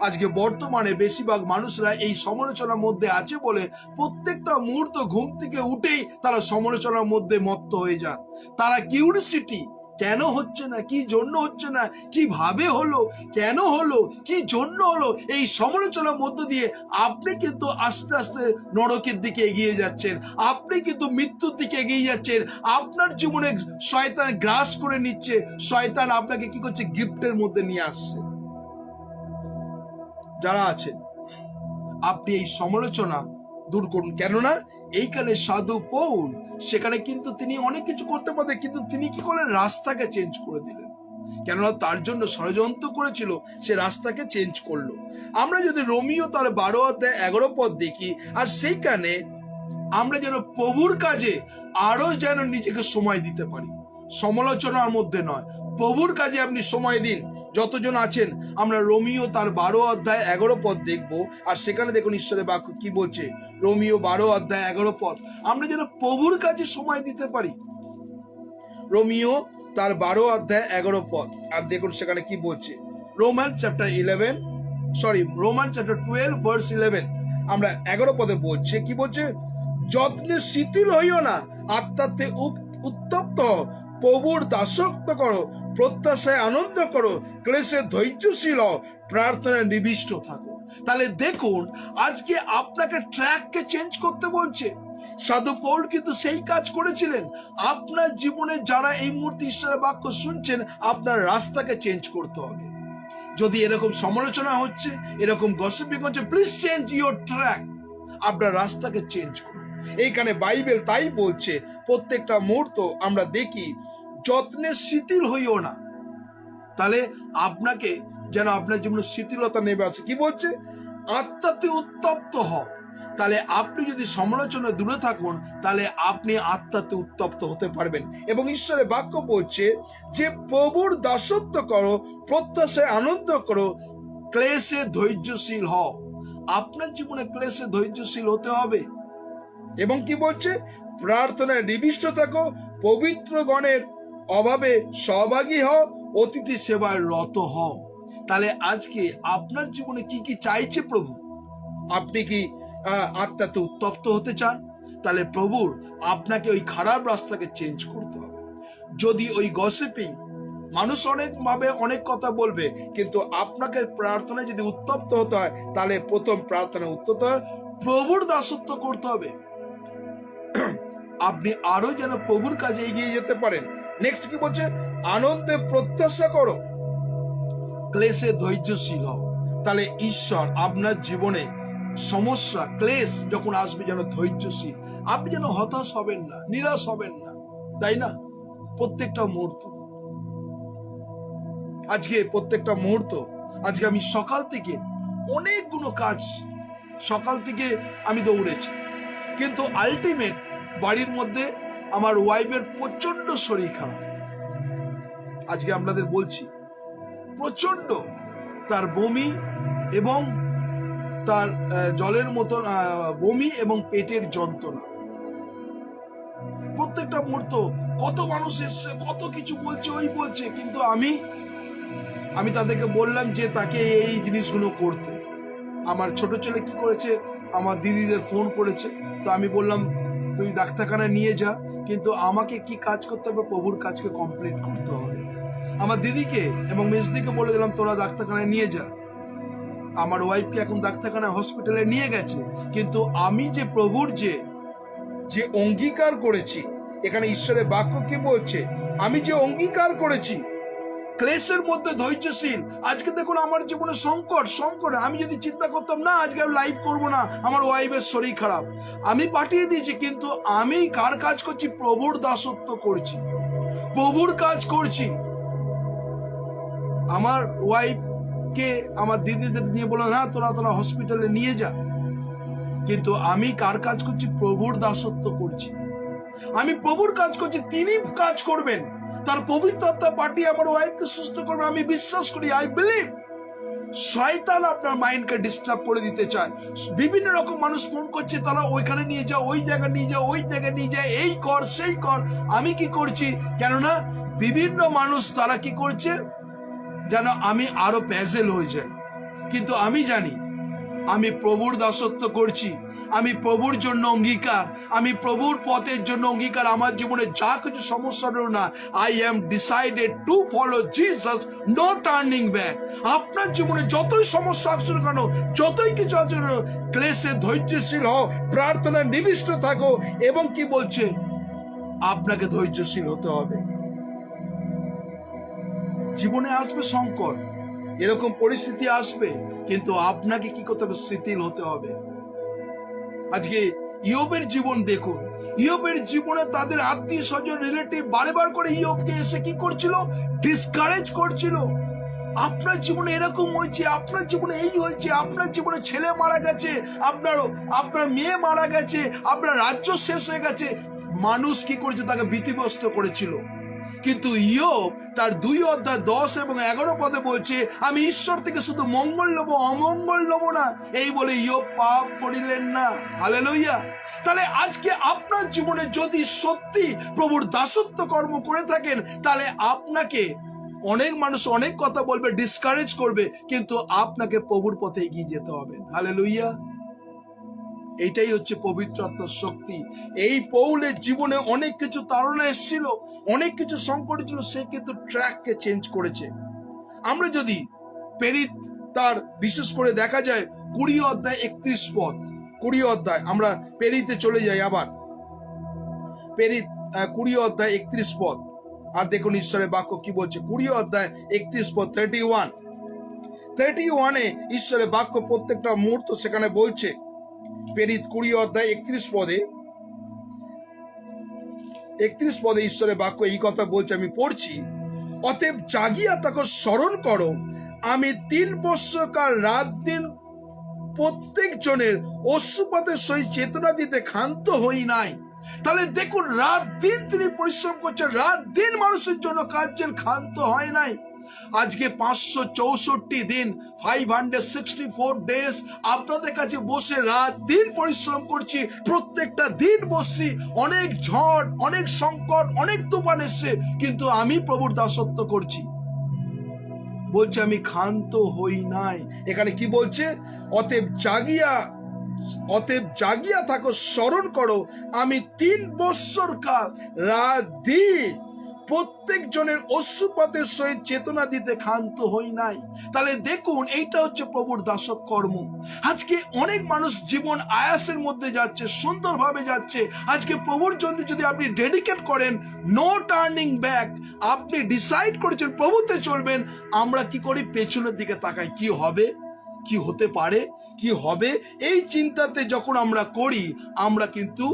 Speaker 1: আজকে বর্তমানে বেশিরভাগ মানুষরা এই সমালোচনার মধ্যে আছে বলে প্রত্যেকটা মুহূর্ত ঘুম থেকে উঠেই তারা সমালোচনার মধ্যে মত্ত হয়ে যান। তারা কিউরিসিটি, কেন হচ্ছে না, কি জন্য হচ্ছে না, কিভাবে হলো, কেন হলো, কি জন্য হলো, এই সমালোচনার মধ্য দিয়ে আপনি কিন্তু আস্তে আস্তে নরকের দিকে এগিয়ে যাচ্ছেন, আপনি কিন্তু মৃত্যুর দিকে এগিয়ে যাচ্ছেন। আপনার জীবনে শয়তান গ্রাস করে নিচ্ছে, শয়তান আপনাকে কি করছে? গিফটের মধ্যে নিয়ে আসছে। যারা আছেন, আপনি এই সমালোচনা দূর করুন। কেননা এইখানে সাধু পৌল, সেখানে কিন্তু তিনি অনেক কিছু করতে পারতেন, কিন্তু তিনি কি করলেন? রাস্তাকে চেঞ্জ করে দিলেন। কেননা তার জন্য ষড়যন্ত্র করেছিল, সে রাস্তাকে চেঞ্জ করলো। আমরা যদি রোমিও তার 12 অধ্যায় 11 পদ দেখি, আর সেইখানে আমরা যেন প্রভুর কাজে আরো যেন নিজেকে সময় দিতে পারি, সমালোচনার মধ্যে নয়, প্রভুর কাজে আপনি সময় দিন। যতজন আছেন, আমরা রোমিও তার 12 অধ্যায় 11 পদ দেখবো, আর সেখানে দেখুন ঈশ্বরের বাক্য কি বলছে। রোমিও 12 অধ্যায় 11 পদ, আমরা যেন প্রভুর কাজে সময় দিতে পারি। রোমিও তার 12 অধ্যায় 11 পদ, আর দেখুন সেখানে কি বলছে। রোমান চ্যাপ্টার 12 ভার্স 11, আমরা 11 পদে বলছে, কি বলছে? যত্নে শিথিল হইও না, আত্মাতে উত্তপ্ত, প্রভুর দাসত্ব করো, প্রত্যাশায় আনন্দ করো, ক্লেশে ধৈর্যশীল, প্রার্থনায় নিবিষ্ট থাকো। তাহলে দেখুন, আজকে আপনাকে ট্র্যাককে চেঞ্জ করতে বলছে। সাধু পৌল কিন্তু সেই কাজ করেছিলেন। আপনার জীবনে যারা এই মুহূর্তে ঈশ্বরের বাক্য শুনছেন, আপনার রাস্তাকে চেঞ্জ করতে হবে। যদি এরকম সমালোচনা হচ্ছে, এরকম গসিপিং হচ্ছে, প্লিজ চেঞ্জ ইওর ট্র্যাক, আপনার রাস্তাকে চেঞ্জ করুন। এইখানে বাইবেল তাই বলছে, প্রত্যেকটা মুহূর্ত আমরা দেখি যত্নে শিথিল হইও না। তাহলে আপনাকে যেন আপনার জীবনে শিথিলতা নেবে আছে। কি বলছে? আত্মাতে উত্তপ্ত হও। তাহলে আপনি যদি সমালোচনা দূরে থাকুন, তাহলে আপনি আত্মাতে উত্তপ্ত হতে পারবেন। এবং ঈশ্বরের বাক্য বলছে যে প্রভুর দাসত্ব করো, প্রত্যাশায় আনন্দ করো, ক্লেশে ধৈর্যশীল হও। আপনার জীবনে ক্লেশে ধৈর্যশীল হতে হবে। এবং কি বলছে? প্রার্থনায় নিবিষ্ট থাকো, পবিত্র গণের অভাবে সহভাগী হও, অতিথি সেবায় রত হও। তাহলে আজকে আপনার জীবনে কি কি চাইছে প্রভু? আপনি কি আত্মাতে উত্তপ্ত হতে চান? তাহলে প্রভুর আপনাকে ওই খারাপ রাস্তাকে চেঞ্জ করতে হবে। যদি ওই গসিপিং, মানুষ অনেক ভাবে অনেক কথা বলবে, কিন্তু আপনাকে প্রার্থনায় যদি উত্তপ্ত হতে হয়, তাহলে প্রথম প্রার্থনা উত্তপ্ত হয়, প্রভুর দাসত্ব করতে হবে। আপনি আরো যেন প্রভুর কাজে এগিয়ে যেতে পারেন। নেক্সট কি বলছে? আনন্দে প্রত্যাশা করো, ক্লেশে ধৈর্যশীল হও। তাহলে ঈশ্বর আপনার জীবনে সমস্যা, ক্লেশ যখন আসবে, যেন ধৈর্যশীল, আপনি যেন হতাশ হবেন না, নিরাশ হবেন না, তাই না? প্রত্যেকটা মুহূর্ত, প্রত্যেকটা মুহূর্ত, আজকে আমি সকাল থেকে অনেকগুলো কাজ, সকাল থেকে আমি দৌড়েছি, কিন্তু আলটিমেট বাড়ির মধ্যে আমার ওয়াইফের প্রচন্ড শরীর খারাপ। আজকে আপনাদের বলছি, প্রচন্ড তার বমি এবং তার জলের মতন বমি এবং পেটের যন্ত্রণা। প্রত্যেকটা মুহূর্ত কত মানুষ এসছে, কত কিছু বলছে, ওই বলছে, কিন্তু আমি তাদেরকে বললাম যে তাকে এই জিনিসগুলো করতে। আমার ছোট ছেলে কি করেছে, আমার দিদিদের ফোন করেছে, তো আমি বললাম তুই ডাক্তারখানায় নিয়ে যা, কিন্তু আমাকে কি কাজ করতে হবে? প্রভুর কাজকে কমপ্লিট করতে হবে। আমার দিদিকে এবং মেজদিকে বলে দিলাম তোরা ডাক্তারখানায় নিয়ে যা। আমার ওয়াইফকে এখন ডাক্তারখানায়, হসপিটালে নিয়ে গেছে, কিন্তু আমি যে প্রভুর যে অঙ্গীকার করেছি, এখানে ঈশ্বরের বাক্য কি বলছে? আমি যে অঙ্গীকার করেছি, ক্লেশের মধ্যে ধৈর্যশীল। আজকে দেখুন আমার জীবনে সংকট, আমি যদি চিন্তা করতাম না আজকে আমি লাইভ করবো না, আমার ওয়াইফের শরীর খারাপ, আমি পাঠিয়ে দিয়েছি, কিন্তু আমি কার কাজ করছি? প্রভুর দাসত্ব করছি, প্রভুর কাজ করছি। আমার ওয়াইফকে আমার দিদিদের নিয়ে বললাম না তোরা হসপিটালে নিয়ে যা, কিন্তু আমি কার কাজ করছি? প্রভুর দাসত্ব করছি। আমি প্রভুর কাজ করছি, তিনি কাজ করবেন, তার পবিত্র আত্মা পাঠিয়ে আমার ওয়াইফকে সুস্থ করবে। আমি বিশ্বাস করি, আই বিলিভ। শয়তান আপনার মাইন্ডকে ডিস্টার্ব করে দিতে চায়। বিভিন্ন রকম মানুষ ফোন করছে, তারা ওইখানে নিয়ে যাও, ওই জায়গায় নিয়ে যাও, ওই জায়গায় নিয়ে যায়, এই কর সেই কর। আমি কি করছি? কেননা বিভিন্ন মানুষ তারা কি করছে যেন আমি আরো প্যাজেল হয়ে যাই, কিন্তু আমি জানি আমি প্রভুর দাসত্ব করছি, আমি প্রভুর জন্য অঙ্গীকার, আমি প্রভুর পথের জন্য অঙ্গীকার। আমার জীবনে যা কিছু সমস্যা রইল না, I am decided to follow Jesus, no turning back. আপনার জীবনে যতই সমস্যা আসছে না কেন, যতই কিছু আছে না, ক্লেশে ধৈর্যশীল হও, প্রার্থনায় নিবিষ্ট থাকো। এবং কি বলছে? আপনাকে ধৈর্যশীল হতে হবে। জীবনে আসবে সংকট, এরকম পরিস্থিতি আসবে, কিন্তু আপনাকে কি করতে হবে? শিথিল হতে হবে। আজকে ইয়োবের জীবন দেখুন, ইয়োবের জীবনে তাদের আত্মীয় স্বজন, রিলেটিভ বারবার করে ইয়োবকে এসে কি করছিল? ডিসকারেজ করছিল। আপনার জীবনে এরকম হয়েছে, আপনার জীবনে এই হয়েছে, আপনার জীবনে ছেলে মারা গেছে, আপনার মেয়ে মারা গেছে, আপনার রাজ্য শেষ হয়ে গেছে, মানুষ কি করেছে? তাকে ভীতিগ্রস্ত করেছিল। কিন্তু ইয়োব তার 2 অধ্যায় 10 এবং 11 পদে বলছে, আমি ঈশ্বর থেকে শুধু মঙ্গল নেবো, অমঙ্গল নেবো না, এই বলে ইয়োব পাপ করিলেন না। হালেলুয়া। তাহলে আজকে আপনার জীবনে যদি সত্যি প্রভুর দাসত্ব কর্ম করে থাকেন, তাহলে আপনাকে অনেক মানুষ অনেক কথা বলবে, ডিসকারেজ করবে, কিন্তু আপনাকে প্রভুর পথে এগিয়ে যেতে হবে। হালেলুয়া। এইটাই হচ্ছে পবিত্র আত্মার শক্তি। এই পৌলের জীবনে অনেক কিছু তাড়না এসেছিল, অনেক কিছু সংকট ছিল, সে কিন্তু ট্র্যাককে চেঞ্জ করেছে। আমরা যদি পেরিত তার বিশেষ করে দেখা যায় 20 অধ্যায় 31 পদ, 20 অধ্যায়, আমরা পেরিতে চলে যাই আবার, পেরিত 20 অধ্যায় 31 পদ। আর দেখুন ঈশ্বরের বাক্য কি বলছে, 20 অধ্যায় 31 পদ, 31-এ ঈশ্বরের বাক্য প্রত্যেকটা মুহূর্ত সেখানে বলছে। পেরিত 20 অধ্যায় 31 পদে 31 পদে ঈশ্বরের বাক্য এই কথা বলছে, আমি পড়ছি, অতএব জাগিয়া তাকে স্মরণ করো, আমি 3 বৎসরকাল রাত দিন প্রত্যেক জনের অশ্রুপাতের সহিত চেতনা দিতে ক্ষান্ত হই নাই। তাহলে দেখুন, রাত দিন তিনি পরিশ্রম করছেন, রাত দিন মানুষের জন্য কাজের, ক্ষান্ত হয় নাই। আজকে 564 দিন, 564 ডেজ আপনাদের কাছে বসে রাত দিন পরিশ্রম করছি, প্রত্যেকটা দিন বসছি, অনেক ঝড়, অনেক সংকট, অনেক তুফান এসছে, কিন্তু আমি প্রভুর দাসত্ব করছি। বলছে আমি ক্ষান্ত হই নাই। এখানে কি বলছে? অতএব জাগিয়া থাকো, স্মরণ করো, আমি 3 বৎসর কাল রাত দিন প্রত্যেক জনের অশ্রুপাতের সহিত চেতনা দিতে ক্ষান্ত হই নাই। তাহলে দেখুন, এইটা হচ্ছে প্রভুর দাসত্ব কর্ম। আজকে অনেক মানুষ জীবন আয়াসের মধ্যে যাচ্ছে, সুন্দরভাবে যাচ্ছে। আজকে প্রভুর জন্য যদি আপনি ডেডিকেট করেন, নো টার্নিং ব্যাক, আপনি ডিসাইড করেছেন প্রভুতে চলবেন, আমরা কি করি? পেছনের দিকে তাকাই, কি হবে, কি হতে পারে, কি হবে, এই চিন্তাতে যখন আমরা করি, আমরা কিন্তু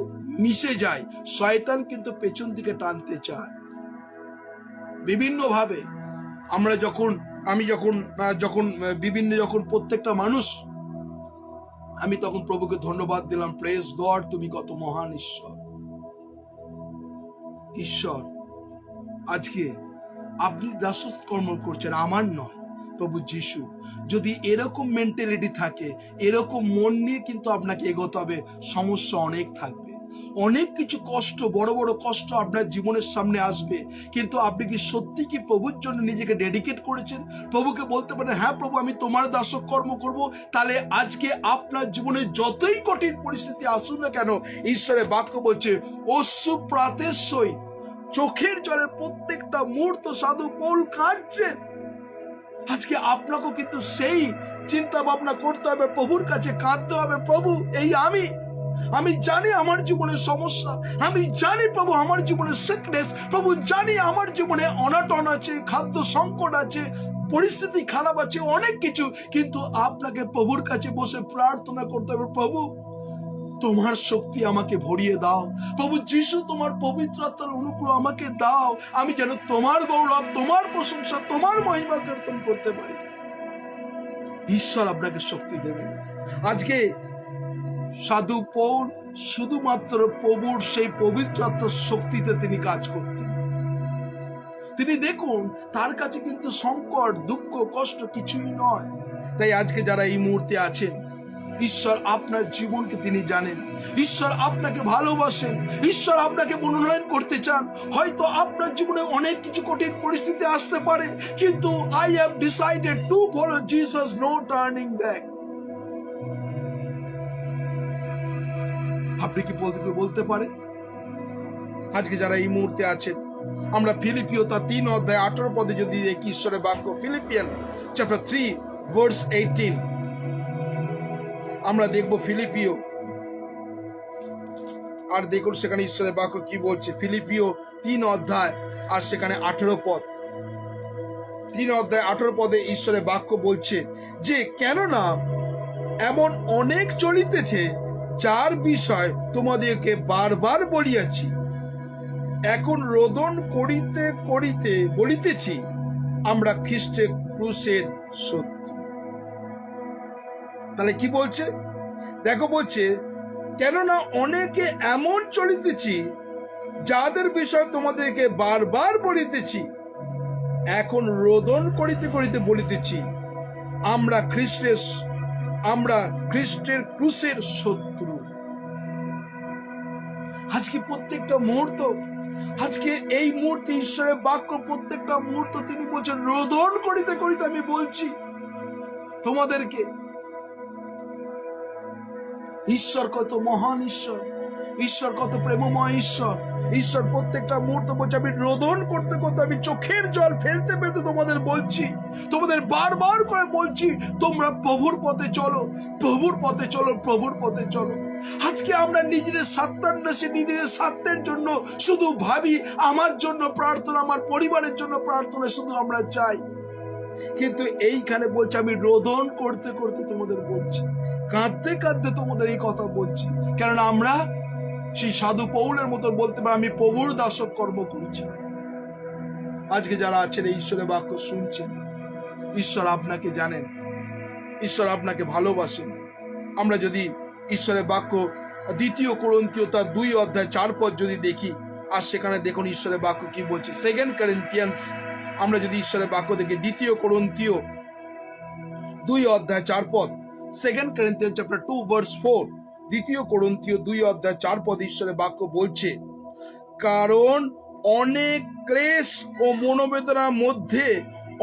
Speaker 1: মিশে যাই। শয়তান কিন্তু পেছন দিকে টানতে চায় বিভিন্ন ভাবে। আমরা যখন প্রত্যেকটা মানুষ, আমি তখন প্রভুকে ধন্যবাদ দিলাম, প্রেজ গড, তুমি কত মহান ঈশ্বর। আজকে আপনি দাসত্ব কর্ম করছেন, আমার নয়, প্রভু যিশু। যদি এরকম মেন্টালিটি থাকে, এরকম মন নিয়ে কিন্তু আপনাকে এগোতে হবে। সমস্যা অনেক থাকবে, অনেক কিছু কষ্ট, বড় বড় কষ্ট আপনার জীবনের সামনে আসবে, কিন্তু আপনি কি সত্যি কি প্রভুর জন্য নিজেকে ডেডিকেট করেছেন? প্রভুকে বলতে পারেন, হ্যাঁ প্রভু, আমি তোমার দাসত্ব কর্ম করব। তাহলে আজকে আপনার জীবনে যতই কঠিন পরিস্থিতি আসুক না কেন, ঈশ্বরের বাক্য বলছে, অশ্রুপাতের সহিত, চোখের জলের প্রত্যেকটা মুহূর্ত সাধু পৌল কাঁদছে। আজকে আপনাকেও কিন্তু সেই চিন্তা ভাবনা করতে হবে, প্রভুর কাছে কাঁদতে হবে, প্রভু এই আমি জানি আমার জীবনের সমস্যা, আমি জানি প্রভু আমার জীবনের সিকনেস, প্রভু জানি আমার জীবনে অনাটন আছে, খাদ্য সংকট আছে, পরিস্থিতি খারাপ আছে, অনেক কিছু, কিন্তু আপনাকে প্রভুর কাছে বসে প্রার্থনা করতে হবে, প্রভু তোমার শক্তি আমাকে ভরিয়ে দাও, প্রভু যিশু তোমার পবিত্র আত্মার অনুগ্রহ আমাকে দাও, আমি যেন তোমার গৌরব, তোমার প্রশংসা, তোমার মহিমা কীর্তন করতে পারি। ঈশ্বর আপনাকে শক্তি দেবেন। আজকে সাধু পৌল শুধুমাত্র প্রভুর সেই পবিত্র আত্মার শক্তিতে তিনি কাজ করতেন। তিনি দেখুন, তার কাছে কিন্তু সংকট, দুঃখ, কষ্ট কিছুই নয়। তাই আজকে যারা এই মুহূর্তে আছেন, ঈশ্বর আপনার জীবনকে তিনি জানেন, ঈশ্বর আপনাকে ভালোবাসেন, ঈশ্বর আপনাকে মনোনয়ন করতে চান। হয়তো আপনার জীবনে অনেক কিছু কঠিন পরিস্থিতি আসতে পারে, কিন্তু I have decided to follow Jesus, no turning back. আপনি কি বলতে পারেন? আজকে যারা এই মুহূর্তে আছেন, আমরা ফিলিপিও তার 3 অধ্যায় 18 পদে যদি দেখি ঈশ্বরের বাক্য, ফিলিপিয়ান চ্যাপ্টার 3 ভার্স 18, আমরা দেখব ফিলিপিও, আর দেখুন সেখানে ঈশ্বরের বাক্য কি বলছে। ফিলিপিও 3 অধ্যায় আর সেখানে 18 পদ, 3 অধ্যায় 18 পদে ঈশ্বরের বাক্য বলছে যে, কেননা এমন অনেক চলিতেছে, যার বিষয় তোমাদেরকে বারবার বলিয়াছি, এখন রোদন করিতে করিতে বলিতেছি, আমরা খ্রিস্টের ক্রুশের শত্রু। তাহলে কি বলছে? দেখো, বলছে কেননা অনেকে এমন চলিতেছি, যাদের বিষয় তোমাদেরকে বারবার বলিতেছি, এখন রোদন করিতে করিতে বলিতেছি, আমরা খ্রিস্টের ক্রুশের শত্রু। আজকে প্রত্যেকটা মুহূর্ত, আজকে এই মুহূর্তে ঈশ্বরের বাক্য প্রত্যেকটা মুহূর্ত তিনি বলছেন, রোদন করিতে করিতে আমি বলছি তোমাদেরকে। ঈশ্বর কত মহান ঈশ্বর, ঈশ্বর কত প্রেমময় ঈশ্বর। ঈশ্বর প্রত্যেকটা মুহূর্ত বলছে, আমি রোদন করতে করতে, আমি চোখের জল ফেলতে ফেলতে তোমাদের বলছি, তোমাদের বারবার করে বলছি, তোমরা প্রভুর পথে চলো, প্রভুর পথে চলো, প্রভুর পথে চলো। আজকে আমরা নিজেদের স্বার্থান্বেষী, নিজেদের স্বার্থের জন্য শুধু ভাবি, আমার জন্য প্রার্থনা, আমার পরিবারের জন্য প্রার্থনা শুধু আমরা চাই, কিন্তু এইখানে বলছে, আমি রোদন করতে করতে তোমাদের বলছি, কাঁদতে কাঁদতে তোমাদের এই কথা বলছি, কারণ আমরা সেই সাধু পৌলের মতো বলতে পারে আমি প্রভুর দাসত্ব কর্ম করেছি। আজকে যারা আছেন এই ঈশ্বরের বাক্য শুনছেন, ঈশ্বর আপনাকে জানেন, ঈশ্বর আপনাকে ভালোবাসেন। আমরা যদি ঈশ্বরের বাক্য 2 কোরিন্থীয় তার 2:4 যদি দেখি, আর সেখানে দেখুন ঈশ্বরের বাক্য কি বলছে। 2 করিন্থিয়ান্স আমরা যদি ঈশ্বরের বাক্য দেখি 2 কোরিন্থীয় 2:4, 2 Corinthians chapter 2 verse 4, 2 কোরিন্থীয় 2:4 ঈশ্বরের বাক্য বলছে, কারণ অনেক ক্লেশ ও মনোবেদনার মধ্যে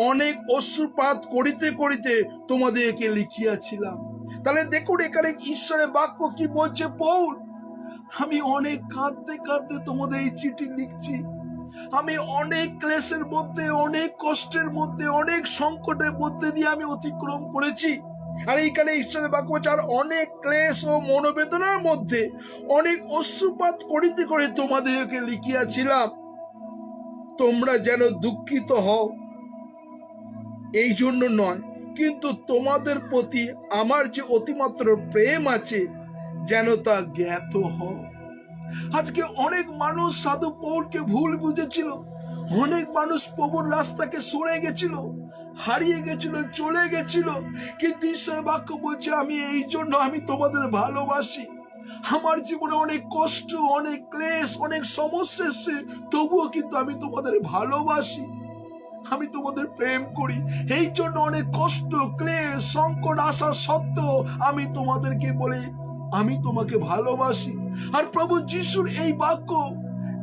Speaker 1: অনেক অশ্রুপাত করিতে করিতে তোমাদেরকে লিখিয়াছিলাম। তাহলে দেখুন এখানে ঈশ্বরের বাক্য কি বলছে পৌল, আমি অনেক কাঁদতে কাঁদতে তোমাদের এই চিঠি লিখছি, আমি অনেক ক্লেশের মধ্যে, অনেক কষ্টের মধ্যে, অনেক সংকটের মধ্যে দিয়ে আমি অতিক্রম করেছি। আর এইখানে ঈশ্বরের বাক্য বলছে, আর অনেক ক্লেশ ও মনোবেদনার মধ্যে অনেক অশ্রুপাত করিতে করে তোমাদেরকে লিখিয়াছিলাম, তোমরা যেন দুঃখিত হও এই জন্য নয়, কিন্তু তোমাদের প্রতি আমার যে অতিমাত্র প্রেম আছে যেন তা জ্ঞাত হও। আজকে অনেক মানুষ সাধু পৌলকে ভুল বুঝেছিল, অনেক মানুষ প্রভুর রাস্তাকে সরে গেছিল, হারিয়ে গেছিল, চলে গেছিল, কিন্তু ঈশ্বরের বাক্য বলছে আমি এই জন্য আমি তোমাদের ভালোবাসি। আমার জীবনে অনেক কষ্ট, অনেক ক্লেশ, অনেক সমস্যা এসছে, তবুও কিন্তু আমি তোমাদের ভালোবাসি, আমি তোমাদের প্রেম করি। এই জন্য অনেক কষ্ট, ক্লেশ, সংকট আসা সত্ত্বেও আমি তোমাদেরকে বলি আমি তোমাকে ভালোবাসি। আর প্রভু যিশুর এই বাক্য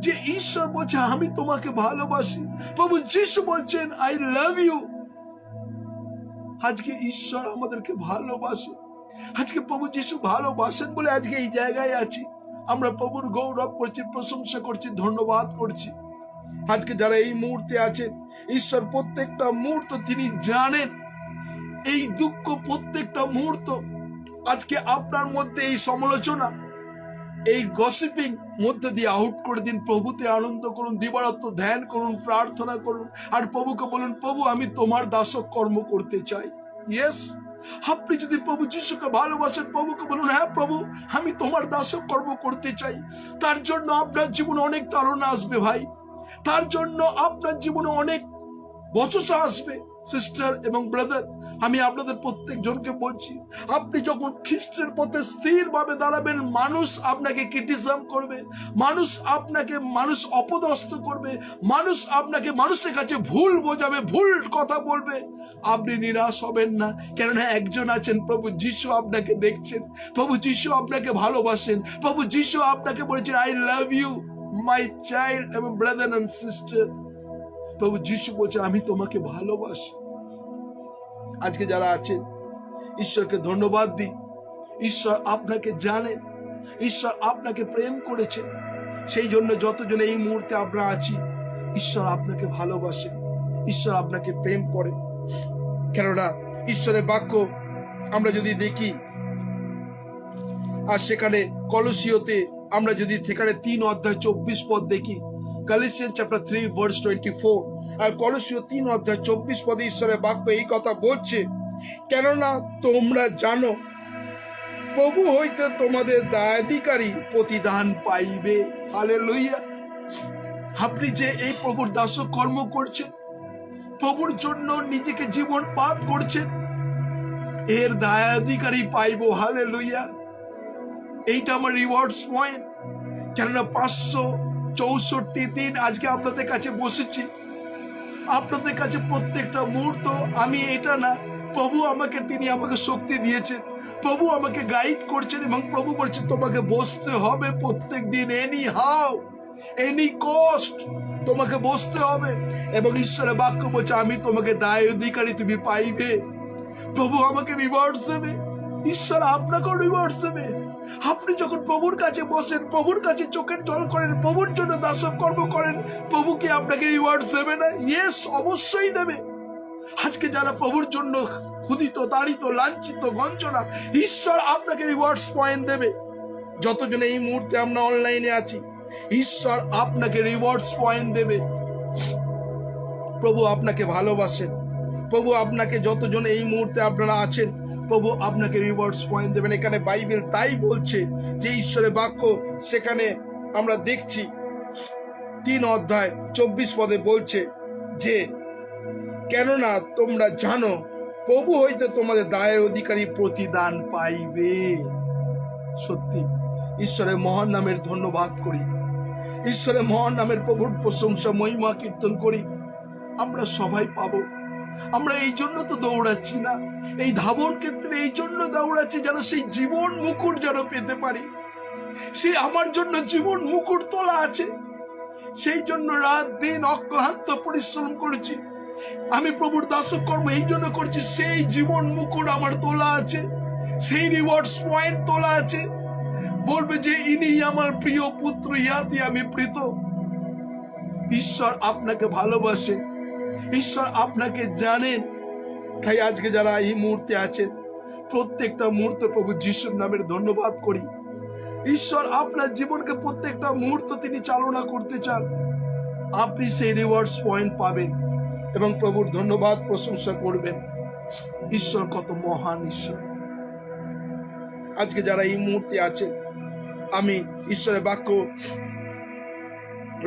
Speaker 1: যে ঈশ্বর বলছে আমি তোমাকে ভালোবাসি, প্রভু যিশু বলছেন আই লাভ ইউ। আজকে ঈশ্বর আমাদেরকে ভালোবাসে, আজকে প্রভু যিশু ভালোবাসেন বলে আজকে এই জায়গায় আছি। আমরা প্রভুর গৌরব করছি, প্রশংসা করছি, ধন্যবাদ করছি। আজকে যারা এই মুহূর্তে আছেন, ঈশ্বর প্রত্যেকটা মুহূর্ত তিনি জানেন, এই দুঃখ প্রত্যেকটা মুহূর্ত। আজকে আপনার মধ্যে এই সমালোচনা, এই গসিপিং মধ্যে দিয়ে আউট করে দিন, প্রভুতে আনন্দ করুন, দিবারাত্র ধ্যান করুন, প্রার্থনা করুন, আর প্রভুকে বলুন প্রভু আমি তোমার দাসত্ব কর্ম করতে চাই। ইয়েস, আপনি যদি প্রভু যিশুকে ভালোবাসেন, প্রভুকে বলুন হ্যাঁ প্রভু আমি তোমার দাসত্ব কর্ম করতে চাই। তার জন্য আপনার জীবনে অনেক তাড়না আসবে ভাই, তার জন্য আপনার জীবনে অনেক বচসা আসবে। সিস্টার এবং ব্রাদার, আমি আপনাদের প্রত্যেক জনকে বলছি, আপনি যখন খ্রিস্টের পথে স্থিরভাবে দাঁড়াবেন, মানুষ আপনাকে ক্রিটিসিজম করবে, মানুষ অপদস্থ করবে, মানুষ আপনাকে মানুষের কাছে ভুল বোঝাবে, ভুল কথা বলবে, আপনি নিরাশ হবেন না। কেননা একজন আছেন, প্রভু যিশু আপনাকে দেখছেন, প্রভু যিশু আপনাকে ভালোবাসেন, প্রভু যিশু আপনাকে বলেছেন I love you my child এবং ব্রাদার এন্ড সিস্টার। প্রভু যিশু বলছে আমি তোমাকে ভালোবাসি। আজকে যারা আছেন ঈশ্বরকে ধন্যবাদ দিই, ঈশ্বর আপনাকে জানেন, ঈশ্বর আপনাকে প্রেম করেছে। সেই জন্য যতজন এই মুহূর্তে আমরা আছি, ঈশ্বর আপনাকে ভালোবাসে, ঈশ্বর আপনাকে প্রেম করে। কেননা ঈশ্বরের বাক্য আমরা যদি দেখি, আর সেখানে কলসীয়তে আমরা যদি সেখানে 3:24 দেখি, Galatians chapter 3 verse 24, আর কলসীয় 3:24 ঈশ্বরের বাক্য এই কথা বলছে, কেননা তোমরা জানো প্রভু হইতে তোমাদের দায়াধিকারী প্রতিদান পাইবে। হালেলুয়া। আপনি যে এই প্রভুর দাসত্ব কর্ম করছেন, প্রভুর জন্য নিজেকে জীবন পাপ করছেন, এর দায়াধিকারী পাইব। হালেলুয়া। এইটা আমার রিওয়ার্ডস পয়েন্ট। কেননা 564 দিন আজকে আপনাদের কাছে বসেছি, আপনাদের কাছে প্রত্যেকটা মুহূর্ত আমি এটা না, প্রভু তিনি আমাকে শক্তি দিয়েছেন, প্রভু আমাকে গাইড করছেন, এবং প্রভু বলছেন তোমাকে বসতে হবে প্রত্যেক দিন, এনি হাউ এনি কস্ট তোমাকে বসতে হবে। এবং ঈশ্বরের বাক্য বলছে আমি তোমাকে দায় অধিকারী তুমি পাইবে। প্রভু আমাকে রিওয়ার্ডস দেবে, ঈশ্বর আপনাকেও রিওয়ার্ডস দেবে। আপনি যখন প্রভুর কাছে বসেন, প্রভুর কাছে চোখের জল করেন, প্রভুর জন্য দাসত্ব কর্ম করেন, প্রভু কি আপনাকে রিওয়ার্ডস দেবে না? ইয়েস, অবশ্যই দেবে। আজকে যারা প্রভুর জন্য ক্ষুধিত, তাড়িত, লাঞ্ছিত, গঞ্জনা, ঈশ্বর আপনাকে রিওয়ার্ডস পয়েন্ট দেবে। যতজন এই মুহূর্তে আমরা অনলাইনে আছি, ঈশ্বর আপনাকে রিওয়ার্ডস পয়েন্ট দেবে। প্রভু আপনাকে ভালোবাসেন, প্রভু আপনাকে, যতজন এই মুহূর্তে আপনারা আছেন, প্রভু আপনাকে রিওয়ার্ডস পয়েন্ট দেবেন। এখানে বাইবেল তাই বলছে যে ঈশ্বরের বাক্য, সেখানে আমরা দেখছি 3 অধ্যায় 24 পদে বলছে যে, কেননা তোমরা জানো প্রভু হইতে তোমাদের দায় অধিকারী প্রতিদান পাইবে। সত্যি ঈশ্বরের মহান নামের ধন্যবাদ করি, ঈশ্বরের মহান নামের প্রভুর প্রশংসা মহিমা কীর্তন করি। আমরা সবাই পাবো। আমরা এই জন্য তো দৌড়াচ্ছি না, এই ধাবন ক্ষেত্রে এই জন্য দৌড়াচ্ছি যেন সেই জীবন মুকুট যেন পেতে পারি। সে আমার জন্য জীবন মুকুট তোলা আছে, সেই জন্য রাত দিন অক্লান্ত পরিশ্রম করেছি। আমি প্রভুর দাসকর্ম এই জন্য করছি, সেই জীবন মুকুট আমার তোলা আছে, সেই রিওয়ার্ডস পয়েন্ট তোলা আছে। বলবে যে ইনি আমার প্রিয় পুত্র, ইহাতে আমি প্রীত। ঈশ্বর আপনাকে ভালোবাসে, ঈশ্বর আপনাকে জানেন। তাই আজকে যারা এই মুহূর্তে আছেন, প্রত্যেকটা মুহূর্তে প্রভু যিশুর নামের ধন্যবাদ করি। ঈশ্বর আপনার জীবনকে প্রত্যেকটা মুহূর্ত তিনি চালনা করতে চান। আপনি সেই রিওয়ার্ডস পয়েন্ট পাবেন এবং প্রভুর ধন্যবাদ প্রশংসা করবেন। ঈশ্বর কত মহান ঈশ্বর। আজকে যারা এই মুহূর্তে আছেন, আমি ঈশ্বরের বাক্য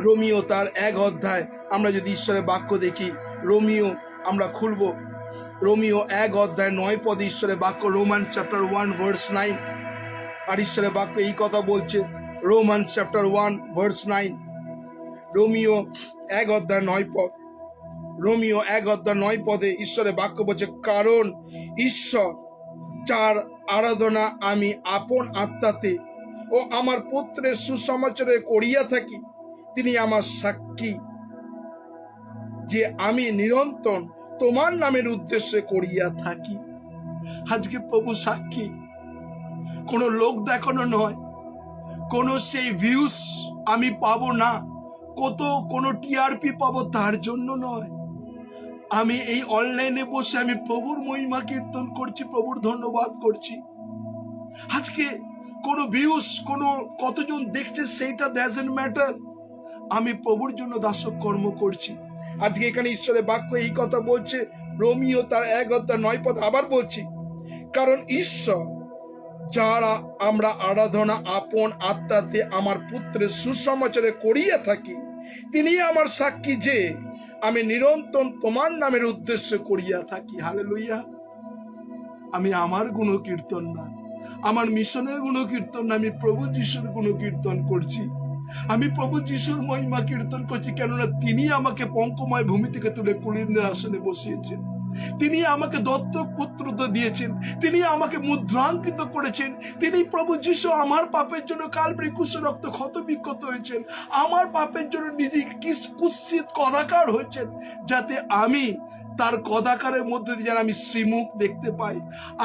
Speaker 1: রোমিও তার 1 অধ্যায়, আমরা যদি ঈশ্বরের বাক্য দেখি, রোমিও আমরা খুলবো, রোমিও 1 অধ্যায় 9 পদে ঈশ্বরের বাক্য, রোমান চ্যাপ্টার 1 ভার্স 9। আর ঈশ্বরের বাক্য এই কথা বলছে, রোমান চ্যাপ্টার 1 ভার্স 9, রোমিও 1 অধ্যায় 9 পদ, রোমিও 1 অধ্যায় 9 পদে ঈশ্বরের বাক্য বলছে, কারণ ঈশ্বর যার আরাধনা আমি আপন আত্মাতে ও আমার পুত্রের সুসমাচারে করিয়া থাকি, তিনি আমার সাক্ষী যে আমি নিরন্তর তোমার নামের উদ্দেশ্যে করিয়া থাকি। আজকে প্রভু সাক্ষী, কোনো লোক দেখানো নয়, কোনো সেই ভিউস আমি পাবো না, কোনো টিআরপি পাবো তার জন্য নয়। আমি এই অনলাইনে বসে আমি প্রভুর মহিমা কীর্তন করছি, প্রভুর ধন্যবাদ করছি। আজকে কোনো ভিউস, কোনো কতজন দেখছে সেইটা ডাজন্ট ম্যাটার। আমি প্রভুর জন্য দাসক কর্ম করছি। আজকে এখানে ঈশ্বরের বাক্য এই কথা বলছে, রোমিও তার 1 অধ্যায় 9 পদ, আবার বলছি, কারণ ঈশ্বর যারা আমরা আরাধনা আপন আত্মাতে আমার পুত্রের সুসমাচারে করিয়া থাকি, তিনি আমার সাক্ষী যে আমি নিরন্তর তোমার নামের উদ্দেশ্যে করিয়া থাকি। হালেলুয়া। আমি আমার গুণকীর্তন না, আমার মিশনের গুণকীর্তন না, আমি প্রভু যিশুর গুণকীর্তন করছি। আমি প্রভু যিশুর মহিমা কীর্তন করছি, কেননা তিনি আমাকে পঙ্কময় ভূমি থেকে তুলে কুলিন্দের আসনে বসিয়েছেন। তিনি আমাকে দত্তক পুত্রতা দিয়েছেন, তিনি আমাকে মুদ্রাঙ্কিত করেছেন। তিনি প্রভু যিশু আমার পাপের জন্য কালভারি ক্রুশে রক্ত ক্ষত বিক্ষত হয়েছেন, আমার পাপের জন্য নিজে কুৎসিত কদাকার হয়েছেন, যাতে আমি তার কদাকারের মধ্যে দিয়ে যেন আমি শ্রীমুখ দেখতে পাই।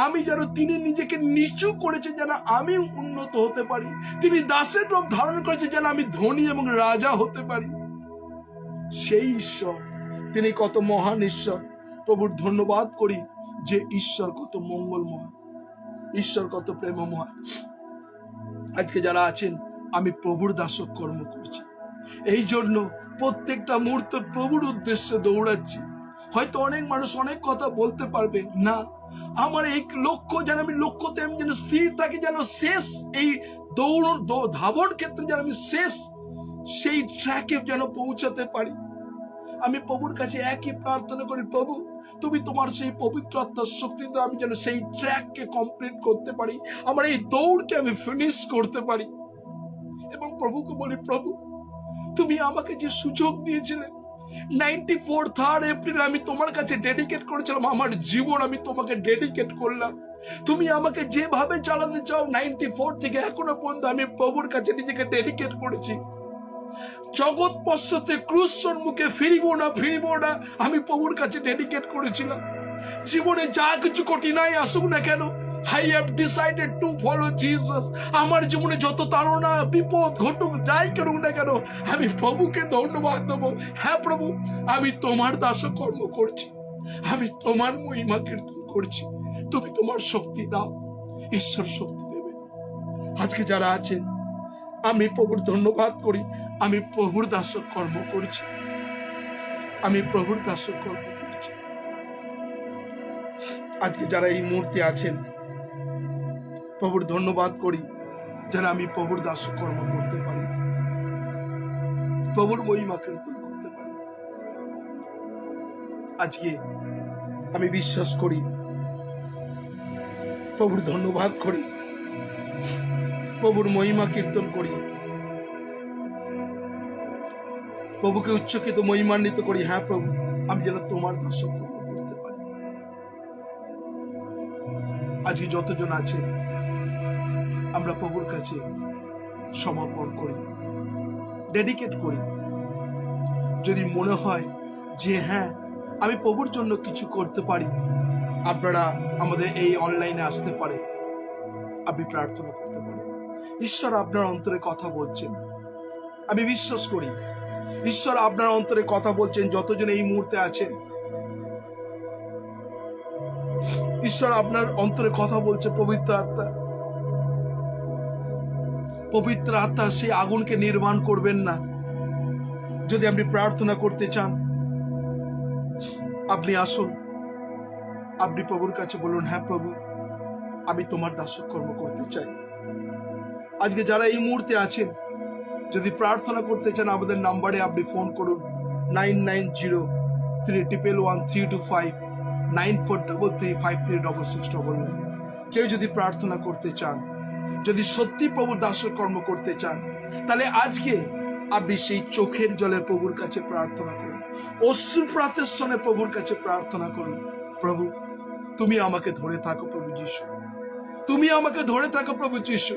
Speaker 1: আমি যেন, তিনি নিজেকে নিচু করেছেন যেন আমি উন্নত হতে পারি। তিনি দাসের রূপ ধারণ করেছেন যেন আমি ধনী এবং রাজা হতে পারি। সেই ঈশ্বর, তিনি কত মহান ঈশ্বর। প্রভুর ধন্যবাদ করি যে ঈশ্বর কত মঙ্গলময়, ঈশ্বর কত প্রেমময়। আজকে যারা আছেন, আমি প্রভুর দাসক কর্ম করছি, এই জন্য প্রত্যেকটা মুহূর্ত প্রভুর উদ্দেশ্যে দৌড়াচ্ছি। হয়তো অনেক মানুষ অনেক কথা বলতে পারবে না, আমার এই লক্ষ্য যেন, আমি লক্ষ্যতে আমি যেন স্থির থাকি, যেন শেষ এই ধাবন ক্ষেত্রে যেন আমি শেষ সেই ট্র্যাকে যেন পৌঁছাতে পারি। আমি প্রভুর কাছে একই প্রার্থনা করি, প্রভু তুমি তোমার সেই পবিত্র আত্মার শক্তিতে আমি যেন সেই ট্র্যাককে কমপ্লিট করতে পারি, আমার এই দৌড়কে আমি ফিনিশ করতে পারি। এবং প্রভুকে বলি, প্রভু তুমি আমাকে যে সুযোগ দিয়েছিলে 94 3rd এপ্রিল আমি তোমার কাছে ডেডিকেট করেছিলাম, আমার জীবন আমি তোমাকে ডেডিকেট করলাম। তুমি আমাকে যেভাবে চালাতে চাও 94 থেকে এখনো পর্যন্ত আমি প্রভুর কাছে নিজেকে ডেডিকেট করেছি। জগৎ পশ্চাতে ক্রুশ সম্মুখে ফিরিব না, আমি প্রভুর কাছে ডেডিকেট করেছিলাম। জীবনে যা কিছু কঠিনাই আসুক না কেন, I have decided to follow Jesus. আমার জীবনে যত তাড়না বিপদ ঘটুক, যাই করুক না কেন, আমি প্রভুকে ধন্যবাদ দেবো। হ্যাঁ প্রভু, আমি তোমার দাসকর্ম করছি, আমি তোমার মহিমা কীর্তন করছি। তুমি তোমার শক্তি দাও, ঈশ্বর শক্তি দেবে। আজকে যারা আছেন, আমি প্রভুর ধন্যবাদ করি, আমি প্রভুর দাসকর্ম করছি, আমি প্রভুর দাসকর্ম করছি। আজকে যারা এই মুহূর্তে আছেন, প্রভুর ধন্যবাদ করি যেন আমি প্রভুর দাসকর্ম করতে পারি, প্রভুর মহিমা কীর্তন করতে পারি। আজকে আমি বিশ্বাস করি, প্রভুর ধন্যবাদ করি, প্রভুর মহিমা কীর্তন করি, প্রভুকে উচ্চকিত মহিমান্বিত করি। হ্যাঁ প্রভু, আমি যেন তোমার দাসকর্ম করতে পারি। আজকে যতজন আছে আমরা প্রভুর কাছে সমর্পণ করি, ডেডিকেট করি। যদি মনে হয় যে হ্যাঁ আমি প্রভুর জন্য কিছু করতে পারি, আপনারা আমাদের এই অনলাইনে আসতে পারে, আপনি প্রার্থনা করতে পারেন। ঈশ্বর আপনার অন্তরে কথা বলছেন, আমি বিশ্বাস করি ঈশ্বর আপনার অন্তরে কথা বলছেন। যতজন এই মুহূর্তে আছেন, ঈশ্বর আপনার অন্তরে কথা বলছে। পবিত্র আত্মার সেই আগুনকে নির্মাণ করবেন না। যদি আপনি প্রার্থনা করতে চান, আপনি আসুন, আপনি প্রভুর কাছে বলুন, হ্যাঁ প্রভু, আমি তোমার দাসকর্ম করতে চাই। আজকে যারা এই মুহূর্তে আছেন, যদি প্রার্থনা করতে চান, আমাদের নাম্বারে আপনি ফোন করুন 9903111325 9433536699। কেউ যদি প্রার্থনা করতে চান, যদি সত্যি প্রভুর দাসকর্ম করতে চান, তাহলে আজকে আপনি সেই চোখের জলে প্রভুর কাছে প্রার্থনা করুন, অশ্রুপাতের সঙ্গে প্রভুর কাছে প্রার্থনা করুন। প্রভু, তুমি আমাকে ধরে থাকো প্রভু যিশু, তুমি আমাকে ধরে থাকো প্রভু যিশু,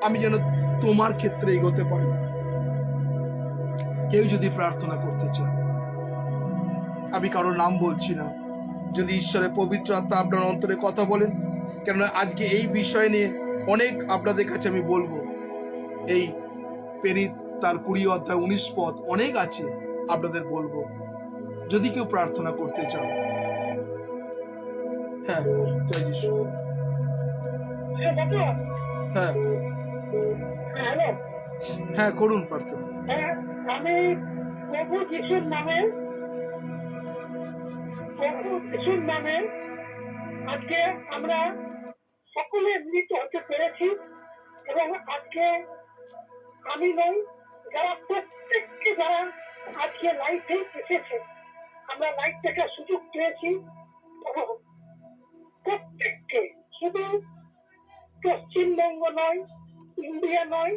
Speaker 1: আমি যেন তোমার ক্ষেত্রে এগোতে পারি। কেউ যদি প্রার্থনা করতে চান, আমি কারো নাম বলছি না, যদি ঈশ্বরের পবিত্র আত্মা আপনার অন্তরে কথা বলেন, কেননা আজকে এই বিষয় নিয়ে অনেক আপনাদের কাছে আমি বলবো। এই পেরিত তার 20 অধ্যায় 19 পদ অনেক আছে, আপনাদের বলবো। যদি কেউ প্রার্থনা করতে চান, হ্যাঁ জয় যিশু, হ্যাঁ হ্যাঁ করুন প্রার্থনা।
Speaker 4: আমি প্রভু যিশুর নামে আজকে আমরা সকলে মিলিত হতে পেরেছি, এবং আজকে আমি নই, যারা প্রত্যেককে যারা আজকে লাইফে এসেছে, আমরা লাইফ দেখার সুযোগ পেয়েছি। প্রত্যেককে, শুধু পশ্চিমবঙ্গ নয়, ইন্ডিয়া নয়,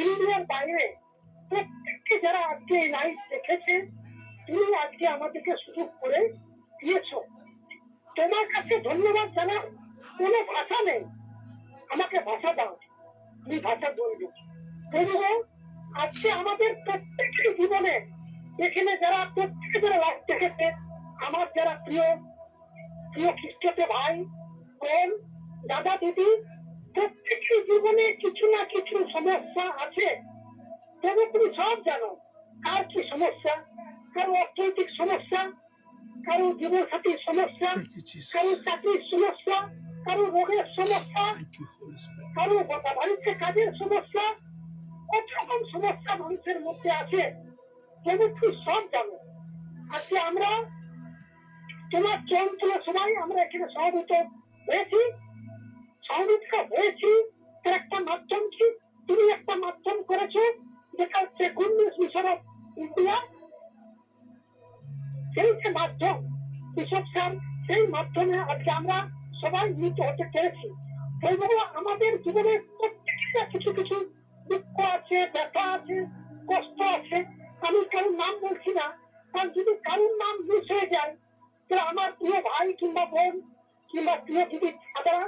Speaker 4: ইন্ডিয়ার বাইরে প্রত্যেককে যারা আজকে এই লাইফ দেখেছে, তুমি আজকে আমাদেরকে সুযোগ করে দিয়েছ। তোমার কাছে ধন্যবাদ জানার কোনো ভাষা নেই, আমাকে ভাষা দাও, আমি ভাষা বলবো। আজকে আমাদের প্রত্যেকের জীবনে এখানে যারা প্রত্যেকে যারা লাইফ দেখেছে, আমার যারা প্রিয় প্রিয় খ্রিস্টতে ভাই বোন দাদা দিদি, প্রত্যেকের জীবনে কিছু না কিছু সমস্যা আছে। তবে তুমি সব জানো কার কি সমস্যা, কারো অর্থনৈতিক সমস্যা, কারো জীবন সাথীর সমস্যা, কারো চাকরির সমস্যা, কারো রোগের সমস্যা, কারো বাড়িতে কাজের সমস্যা, কত রকম সমস্যা মানুষের মধ্যে আছে। তবে তুমি সব জানো। আজকে আমরা তোমার চরণতলা সবাই আমরা এখানে সহমত হয়েছি, সহমিতা হয়েছি। তার একটা মাধ্যম কি, তুমি একটা মাধ্যম করেছো, যেটা হচ্ছে good news mission of India. সেই যে মাধ্যম বিশপ স্যার, সেই মাধ্যমে আজকে আমরা সবাই মিলিত হতে পেরেছি। সেইভাবে আমাদের জীবনে প্রত্যেকটা কিছু কিছু দুঃখ আছে, ব্যথা আছে, কষ্ট আছে। আমি কারোর নাম বলছি না, কারণ যদি কারোর নাম মিস হয়ে যায়, তাহলে আমার প্রিয় ভাই কিংবা বোন কিংবা প্রিয় দিদি দাদারা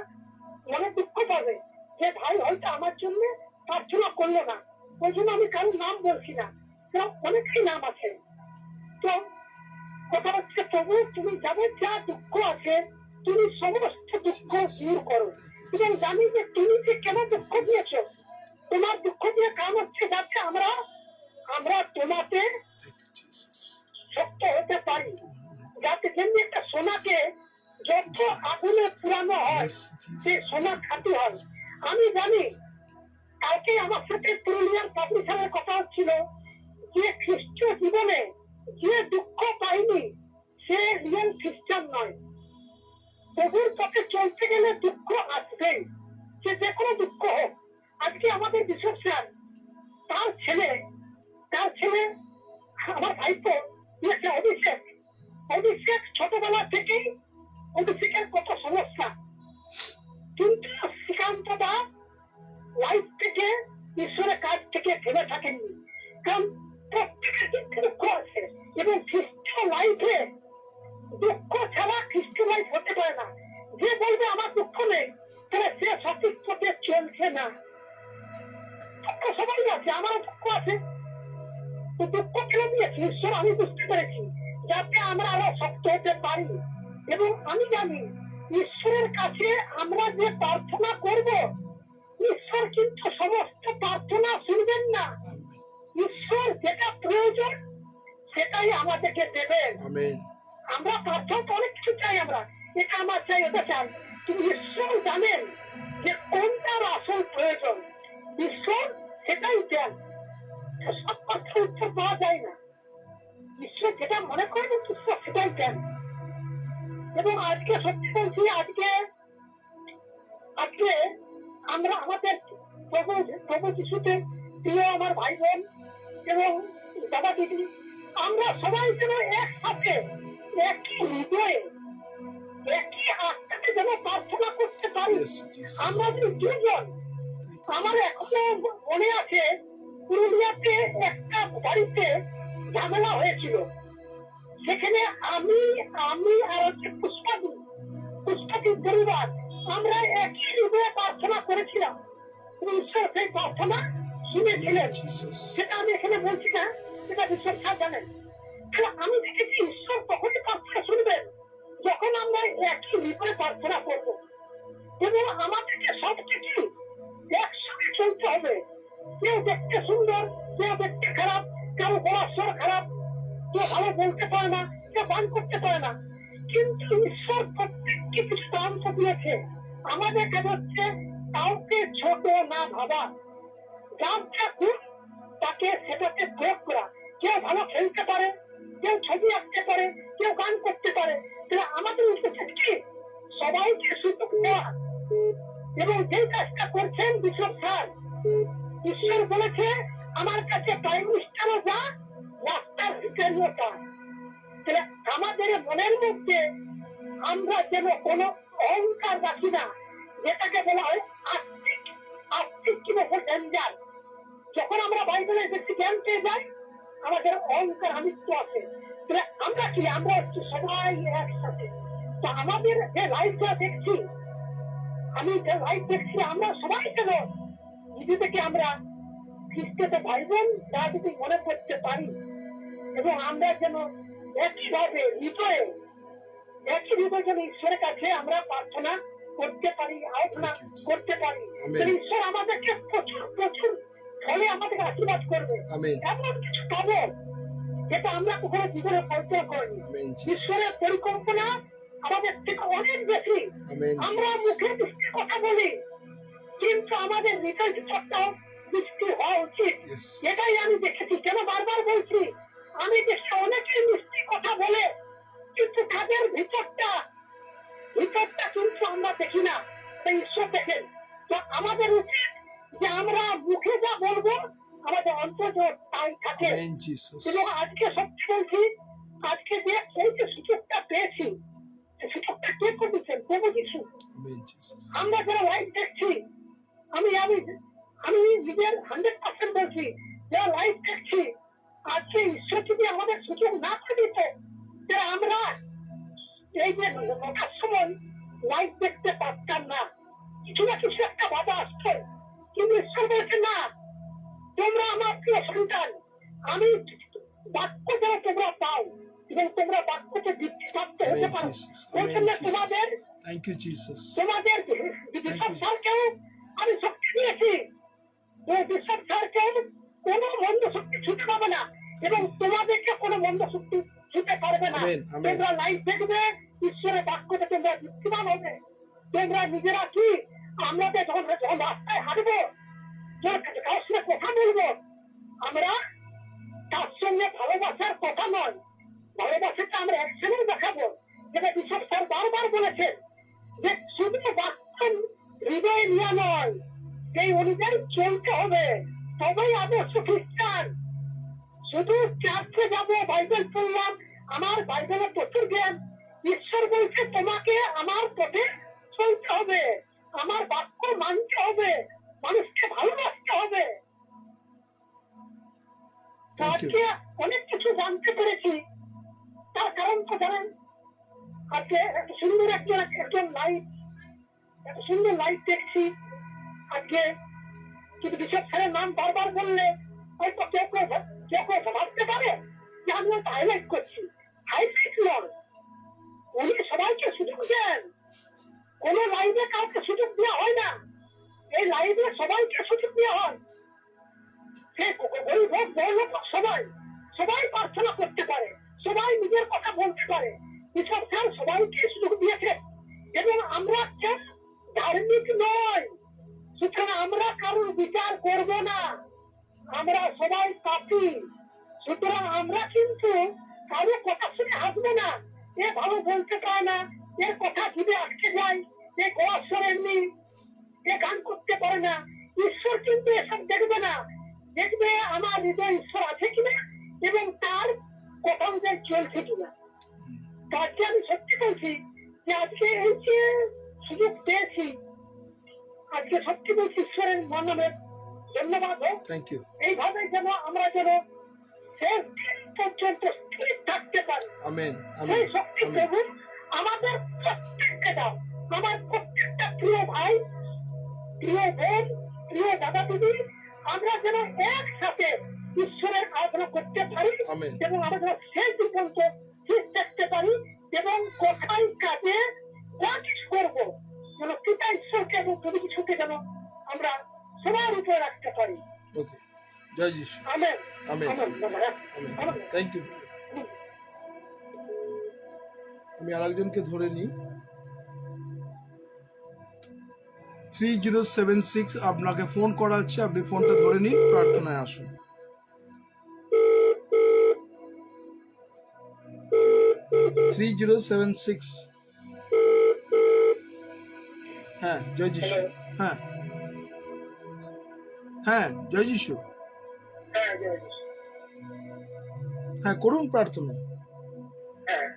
Speaker 4: মনে দুঃখ পাবে যে ভাই হয়তো আমার জন্য প্রার্থনা করলো না। ওই জন্য আমি কারোর নাম বলছি না, অনেকই নাম আছে। তো কথা হচ্ছে, প্রভু তুমি যাদের যা দুঃখ আছে, তুমি সমস্ত দুঃখ দূর করো। এবং জানি যে তুমি যে কেন দুঃখ দিয়েছ, তোমার দুঃখ দিয়ে কাম হচ্ছে যাচ্ছে আমরা তোমাকে শক্ত হতে পারি, যাতে যেমনি একটা সোনাকে যত আগুনে পুরানো হয়, সে সোনা খাঁটি হয়। আমি জানি, কালকে আমার সাথে পুরুলিয়ার পাবলিশারের কথা হচ্ছিল, যে খ্রিস্ট জীবনে যে দুঃখ পায়নি সে রিয়েল খ্রিস্টান নয়। প্রভুর পথে চলতে গেলে দুঃখ আসবেই, সে যে কোনো দুঃখ হোক। আজকে আমাদের বিশ্বক স্যার তার ছেলে আমার ভাইপো ইয়েছে অভিষেক ছোটবেলা থেকেই অভিষেকের কত সমস্যা, কিন্তু শ্রীকান্ত দা লাইফ থেকে ঈশ্বরের কাছ থেকে ফেলে থাকেননি। কারণ প্রত্যেকের দুঃখ আছে এবং খ্রিস্টীয় লাইফে দুঃখ ছাড়া খ্রিস্টীয় লাইফ হতে পারে না। যে বলবে আমার দুঃখ নেই, তাহলে সে সঠিক পথে চলছে না। দুঃখ সবাই আছে, আমারও দুঃখ আছে। তো দুঃখ কেন দিয়েছি ঈশ্বর আমি বুঝতে পেরেছি, যাতে আমরা আরো শক্ত হতে পারি। এবং আমি জানি ঈশ্বরের কাছে আমরা যে প্রার্থনা করব, ঈশ্বর কিন্তু সমস্ত প্রার্থনা শুনবেন না। ঈশ্বর যেটা প্রয়োজন সেটাই আমাদেরকে দেবেন।
Speaker 1: আমেন।
Speaker 4: আমরা প্রার্থনা তো অনেক কিছু চাই, আমরা এটা আমার চাই, ওটা চাই, কিন্তু ঈশ্বর জানেন যে কোনটার আসল প্রয়োজন। ঈশ্বর সেটাই দেন। সব কথার উত্তর পাওয়া যায় না, ঈশ্বর যেটা মনে করবেন ঈশ্বর সেটাই দেন। এবং আজকে সত্যি বলছি, আজকে আমরা আমাদের প্রভু যিশুতে প্রিয় আমার ভাই বোন এবং দাদা দিদি, আমরা সবাই যেন একসাথে একই হৃদয়ে একই আত্মাতে যেন প্রার্থনা করতে পারি।
Speaker 1: Yes, Jesus.
Speaker 4: আমরা যদি দুজন, আমার এখনো মনে আছে পুরুলিয়াতে একটা বাড়িতে ঝামেলা হয়েছিল, সেখানে আমি আর হচ্ছে পুষ্পাদি পরিবার আমরা একই হৃদয়ে প্রার্থনা করেছিলাম। ঈশ্বর সেই প্রার্থনা শুনেছিলেন,
Speaker 1: Jesus.
Speaker 4: সেটা আমি এখানে বলছি না, সেটা ঈশ্বর স্যার জানেন। আমি দেখেছি ঈশ্বর তখনই প্রার্থনা শুনবেন যখন আমরা একই হৃদয়ে প্রার্থনা করব। এবং আমাদেরকে সব কিছু একসঙ্গে চলতে হবে। কেউ দেখতে সুন্দর, কেউ দেখতে খারাপ, কারো পড়াশোর খারাপ, কেউ ভালো বলতে পারে না, কেউ গান করতে পারে না, কিন্তু ঈশ্বর প্রত্যেককে কিছু দান দিয়েছে। আমাদের কাজ হচ্ছে কাউকে ছোট না ভাবা, যার যা গুণ তাকে সেটাকে প্রয়োগ করা। কেউ ভালো খেলতে পারে, কেউ ছবি আঁকতে পারে, কেউ গান করতে পারে, তাহলে আমাদের উচিত কি সবাইকে সুযোগ দেওয়া। এবং যে কাজটা করছেন বিশ্বক স্যার, ঈশ্বর বলেছে আমার কাছে প্রাইম মিনিস্টারও যা, রাস্তার ভিকারিও তা। তাহলে আমাদের মনের মধ্যে আমরা যেন কোনো অহংকার রাখি না, যেটাকে বলা হয় আস্তিক কিংবা ডেঞ্জার। যখন আমরা বাইবেলে বেশি জ্ঞান পেয়ে যাই, আমাদের অহংকার আমিত্ব আছে। তাহলে আমরা কি, আমরা হচ্ছে সবাই একসাথে। তা আমাদের যে লাইফটা দেখছি, আমি যে লাইফ দেখছি, আমরা সবাই যেন নিজেদেরকে আমরা খ্রিস্টতে ভাই বোন তা যদি মনে করতে পারি, এবং আমরা যেন একইভাবে একই হৃদয় যেন ঈশ্বরের কাছে আমরা প্রার্থনা করতে পারি, আরাধনা করতে পারি। ঈশ্বর আমাদেরকে প্রচুর ফলে আমাদেরকে আশীর্বাদ করবে।
Speaker 1: আমেন।
Speaker 4: এমন কিছু পাবো যেটা আমরা কখনো জীবনে কল্পনা করিনি।
Speaker 1: আমেন।
Speaker 4: ঈশ্বরের পরিকল্পনা আমাদের থেকে অনেক বেশি।
Speaker 1: আমেন।
Speaker 4: আমরা মুখে মিষ্টি কথা বলি, কিন্তু আমাদের হৃদয় ভিতরটাও মিষ্টি হওয়া উচিত।
Speaker 1: Yes.
Speaker 4: এটাই আমি দেখেছি। কেন বারবার বলছি, আমি দেখি অনেকেই মিষ্টি কথা বলে, কিন্তু তাদের ভিতরটা কিন্তু আমরা দেখি না, তাই ঈশ্বর দেখেন। তো আমাদের উচিত যে আমরা মুখে যা বলবো আমাদের অন্তর তাই থাকে।
Speaker 1: Amen, Jesus.
Speaker 4: এবং আজকে সত্যি বলছি, আজকে যে এই যে সুযোগটা পেয়েছি, সেই সুযোগটা কে করেছেন? প্রভু যিশু।
Speaker 1: Amen, Jesus.
Speaker 4: আমরা যারা লাইভ দেখছি, আমি নিজের 100% বলছি, যারা লাইভ দেখছি, আজকে ঈশ্বর যদি আমাদের সুযোগ না করে দিত, তাহলে আমরা এই যে 9টার সময় লাইভ দেখতে পারতাম না। কিছু না কিছু একটা বাধা আসছে, কিন্তু ঈশ্বর বলছে না, তোমরা আমার প্রিয় সন্তান, আমি বাক্য যেন তোমরা পাও এবং তোমরা বাক্যতে বৃদ্ধিপ্রাপ্ত হতে
Speaker 1: Amen,
Speaker 4: পারো।
Speaker 1: Jesus.
Speaker 4: বলছেন না
Speaker 1: Amen,
Speaker 4: তোমাদের
Speaker 1: Jesus. Thank you, Jesus.
Speaker 4: বিশ্বক স্যারকেও আমি শক্তি দিয়েছি, বিশ্বক স্যারকে কোনো মন্দ শক্তি ছুটে পাবে না এবং তোমাদেরকে কোনো মন্দ শক্তি ছুটে পারবে না।
Speaker 1: Amen, amen.
Speaker 4: তোমরা লাইভ দেখবে, ঈশ্বরের বাক্যতে তোমরা বৃদ্ধিমান হবে। তোমরা নিজেরা কি, আমাদের যখন রাস্তায় হাঁটবো, কারোর সঙ্গে কথা বলবো, আমরা তার সঙ্গে ভালোবাসার কথা নয়, ভালোবাসাটা আমরা অ্যাকশনে দেখাবো। যেটা বিশ্বক স্যার বারবার বলেছেন যে শুধু বাস্তব হৃদয় নিয়ে নয়, সেই অনুযায়ী চলতে হবে। সবাই আদর্শ খ্রিস্টান। শুধু চার্চে যাবো, বাইবেল পড়লাম, আমার বাইবেলের প্রচুর জ্ঞান। ঈশ্বর বলছে তোমাকে আমার পথে চলতে হবে, আমার বাক্য মানতে হবে, মানুষকে ভালোবাসতে হবে। তো
Speaker 1: Thank you.
Speaker 4: আজকে অনেক কিছু জানতে পেরেছি। তার কারণ তো জানেন, আজকে এত সুন্দর একজন লাইভ, এত সুন্দর লাইভ দেখছি। আজকে কিন্তু বিশেষ স্যারের নাম বারবার বললে হয়তো কেউ কেউ ভাবতে পারে যে আমি হয়তো হাইলাইট করছি। হাইলাইট নয়, উনি সবাইকে সুযোগ দেন। কোন লাইভে কাউকে সুযোগ দেওয়া হয় না, এই লাইভে সবাইকে সুযোগ দেওয়া হয়। সে গরিব হোক, বড় লোক হোক, সবাই সবাই প্রার্থনা করতে পারে, সবাই নিজের কথা বলতে পারে। ঈশ্বর স্যার সবাইকে সুযোগ দিয়েছে এবং আমরা কেউ ধার্মিক নয়, সুতরাং আমরা কারোর বিচার করব না। আমরা সবাই পাপী, সুতরাং আমরা কিন্তু কারো কথা শুনে হাসবো না। এ ভালো বলতে পারে না, এর কথা যদি আটকে যায়, এ গোয়াশ্বর এমনি, এ গান করতে পারে না। ঈশ্বর কিন্তু এসব দেখবে না, দেখবে আমার হৃদয় ঈশ্বর আছে কিনা এবং তার কথা অনুযায়ী চলছে কিনা। তো আজকে আমি সত্যি বলছি যে আজকে এই যে সুযোগ পেয়েছি, আজকে সত্যি বলছি ঈশ্বরের মনে ধন্যবাদ হোক।
Speaker 1: Thank you.
Speaker 4: এইভাবে যেন আমরা যেন শেষ দিন পর্যন্ত স্থির থাকতে পারি,
Speaker 1: আমেন
Speaker 4: সেই
Speaker 1: আমেন
Speaker 4: শক্তি
Speaker 1: আমেন।
Speaker 4: প্রভু আমাদের প্রত্যেককে দাও। আমার প্রত্যেকটা প্রিয় ভাই, প্রিয় বোন, প্রিয় দাদা দিদি, আমরা যেন একসাথে ঈশ্বরের আরাধনা করতে পারি
Speaker 1: আমেন।
Speaker 4: এবং আমরা যেন শেষ দিন পর্যন্ত ঠিক থাকতে পারি এবং কোথায় কাজে যা কিছু করবো যেন পিতা ঈশ্বরকে এবং প্রভু কিছুকে যেন আমরা সবার উপরে রাখতে পারি।
Speaker 1: ওকে, জয় যিশু।
Speaker 4: Amen
Speaker 1: amen
Speaker 4: amen
Speaker 1: amen.
Speaker 4: Amen.
Speaker 1: Thank you. আমি আরেকজনকে ধরে নিই। 3076 আপনাকে ফোন করা হচ্ছে, আপনি ফোনটা ধরে নিন, প্রার্থনায় আসুন। হ্যাঁ, জয় যিশু। হ্যাঁ হ্যাঁ, জয় যিশু।
Speaker 4: হ্যাঁ জয় যিশু।
Speaker 1: হ্যাঁ, করুন প্রার্থনা।
Speaker 4: হ্যাঁ,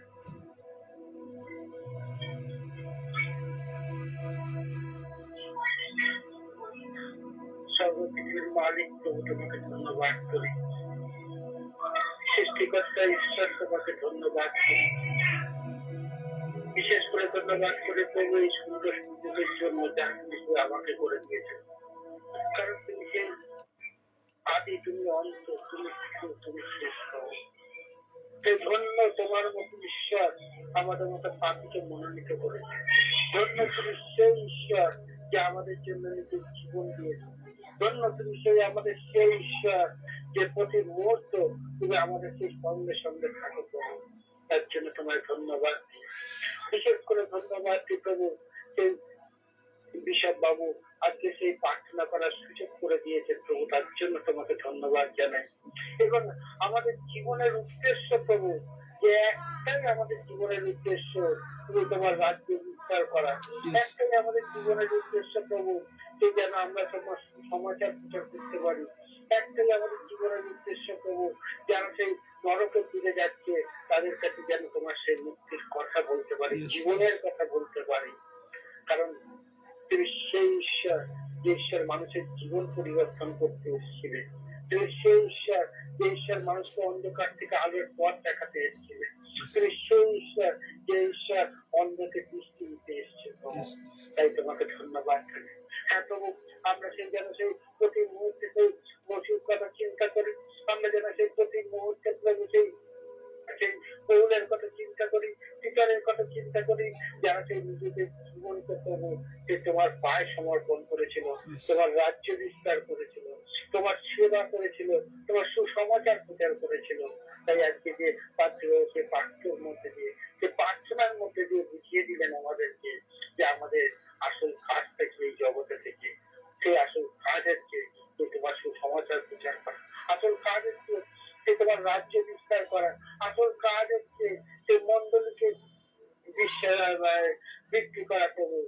Speaker 4: সর্বপৃথিবীর মালিক প্রভু তোমাকে ধন্যবাদ করি। সৃষ্টিকর্তা ঈশ্বর তোমাকে ধন্যবাদ করি। বিশেষ করে ধন্যবাদ করে প্রভু এই সুন্দর সুযোগের জন্য যা কিছু আমাকে করে দিয়েছে। কারণ তুমি সেই আদি, তুমি অন্ত, তুমি শুরু, তুমি শেষ হও। ধন্য তোমার মতো ঈশ্বর আমাদের মতো পাপিকে মনোনীত করেছে। ধন্য তুমি সেই ঈশ্বর যে আমাদের জন্য নিজের জীবন দিয়েছে। ধন্য তুমি আমাদের সেই ঈশ্বর যে প্রতি মুহূর্ত তুমি আমাদের সেই সঙ্গে সঙ্গে থাকো। তার জন্য তোমার ধন্যবাদ। বিশেষ করে ধন্যবাদ দিই প্রভু সেই বিশপ বাবু আজকে সেই প্রার্থনা করার সুযোগ করে দিয়েছে প্রভু, তার জন্য তোমাকে ধন্যবাদ জানাই। এবং আমাদের জীবনের উদ্দেশ্য প্রভু, যে একটাই আমাদের জীবনের উদ্দেশ্য, তুমি তোমার রাজ্য বিস্তার করা। একটাই আমাদের জীবনের উদ্দেশ্য প্রভু, যে যেন আমরা তোমার সমাচার প্রচার করতে পারি। একটাই আমাদের জীবনের উদ্দেশ্য প্রভু, যেন সেই নরকে ফিরে যাচ্ছে তাদের কাছে যেন তোমার সেই মুক্তির কথা বলতে পারি, জীবনের কথা বলতে পারি। কারণ তুমি সেই ঈশ্বর যে ঈশ্বর মানুষের জীবন পরিবর্তন করতে এসেছিলেন। তুমি সেই ঈশ্বর যে ঈশ্বর মানুষকে অন্ধকার থেকে আলোর পথ দেখাতে এসেছিলেন। তুমি সেই ঈশ্বর যে ঈশ্বর অন্ধকে দৃষ্টি দিতে এসেছিল। তাই তোমাকে ধন্যবাদ। হ্যাঁ প্রভু, আমরা সেই যেন সেই প্রতি মুহূর্তে সেই মসির কথা চিন্তা করি, আমরা যেন সেই প্রতি মুহূর্তে প্রভু সেই পৌলের কথা চিন্তা করি, পিতারের কথা চিন্তা করি, যারা সেই নিজেদের জীবনকে প্রভু যে তোমার পায়ে সমর্পণ করেছিল, তোমার রাজ্য বিস্তার করেছিল, তোমার সেবা করেছিল, তোমার সুসমাচার প্রচার করেছিল। তাই আজকে যে সে পাঠ্যের মধ্যে দিয়ে, যে প্রার্থনার মধ্যে দিয়ে বুঝিয়ে দিলেন আমাদেরকে যে আমাদের আসল কাজটা কি এই জগতে থেকে। সেই আসল কাজ হচ্ছে যে তোমার সুসমাচার প্রচার করা, আসল কাজ হচ্ছে যে তোমার রাজ্য বিস্তার করা, আসল কাজ হচ্ছে সেই মন্ডলীকে বিক্রি করা প্রভু।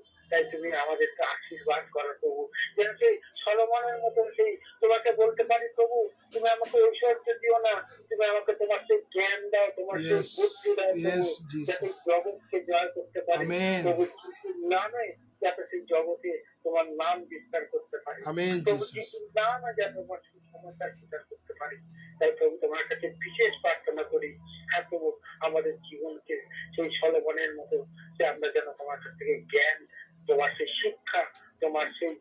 Speaker 4: ঐশ্বর্য দিও না, তুমি আমাকে তোমার সেই জ্ঞান দাও, তোমার সেই
Speaker 1: Yes,
Speaker 4: বুদ্ধি দাও প্রভু,
Speaker 1: yes,
Speaker 4: যাতে
Speaker 1: Jesus.
Speaker 4: জগৎকে জয় করতে পারি
Speaker 1: Amen.
Speaker 4: প্রভু যিশুর নামে, যাতে সেই জগতে তোমার নাম বিস্তার করতে পারি
Speaker 1: Amen,
Speaker 4: প্রভু
Speaker 1: Jesus.
Speaker 4: যিশুর নামে, যাতে তোমার সুক্ষমতার স্বীকার করতে পারি। তাই প্রভু তোমার কাছে বিশেষ প্রার্থনা করি, হ্যাঁ প্রভু আমাদের জীবনকে সেই সলমনের মতো, যে আমরা যেন তোমার কাছ থেকে জ্ঞান, তোমার সেই শিক্ষা, তোমার সেই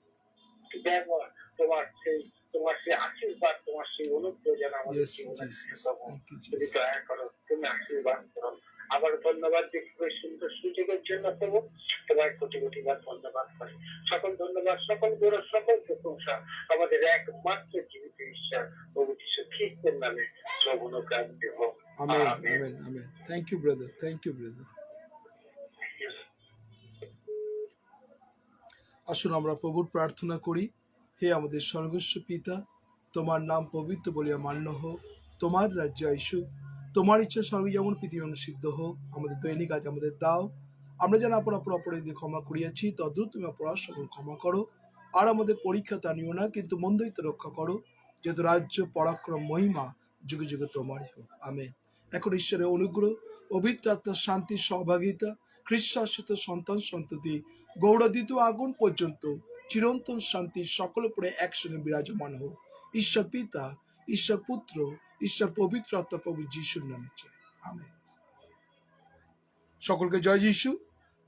Speaker 4: ব্যবহার, তোমার সেই আশীর্বাদ, তোমার সেই অনুগ্রহ যেন আমাদের
Speaker 1: Yes,
Speaker 4: জীবনে থাকে
Speaker 1: Jesus.
Speaker 4: প্রভু।
Speaker 1: Thank you,
Speaker 4: তুমি
Speaker 1: Jesus.
Speaker 4: দয়া করো, তুমি আশীর্বাদ করো। আবার ধন্যবাদ দেখবো এই সুন্দর সুযোগের জন্য প্রভু, তোমার কোটি কোটি বার ধন্যবাদ করি। সকল ধন্যবাদ, সকল গৌরব, সকল প্রশংসা আমাদের একমাত্র জীবিত ঈশ্বর প্রভু যীশু খ্রিস্টের নামে সর্বনকান্তি হোক।
Speaker 1: Amen.
Speaker 4: Amen.
Speaker 1: Amen. Amen. Thank you, brother. Thank you, brother. আসুন আমরা প্রভুর প্রার্থনা করি। হে আমাদের স্বর্গস্ব পিতা, তোমার নাম পবিত্র বলিয়া মান্য হোক, তোমার রাজ্য আইসুক, তোমার ইচ্ছা স্বর্গে যেমন পৃথিবী অনুসিদ্ধ হোক। আমাদের দৈনিক আজ আমাদের দাও, আমরা যেন অপরাধীদের ক্ষমা করিয়াছি, তদ্রূপ তুমি অপরাধ সকল ক্ষমা করো। আর আমাদের পরীক্ষা তা নিও না, কিন্তু মন্দ হইতে রক্ষা করো, যেহেতু রাজ্য, পরাক্রম, মহিমা যুগে যুগে তোমারই হোক। আমেন। এখন ঈশ্বরের অনুগ্রহ, পবিত্র আত্মার শান্তি, সহভাগিতা, খ্রিস্টাশ্রিত সন্তান সন্ততি, গৌরদিত আগুন পর্যন্ত চিরন্তন শান্তি সকলের উপরে একসঙ্গে বিরাজমান হোক। ঈশ্বর পিতা, ঈশ্বর পুত্র, ঈশ্বর পবিত্র আত্মা প্রভু যিশুর নামে চাই। আমেন। সকলকে জয় যিশু।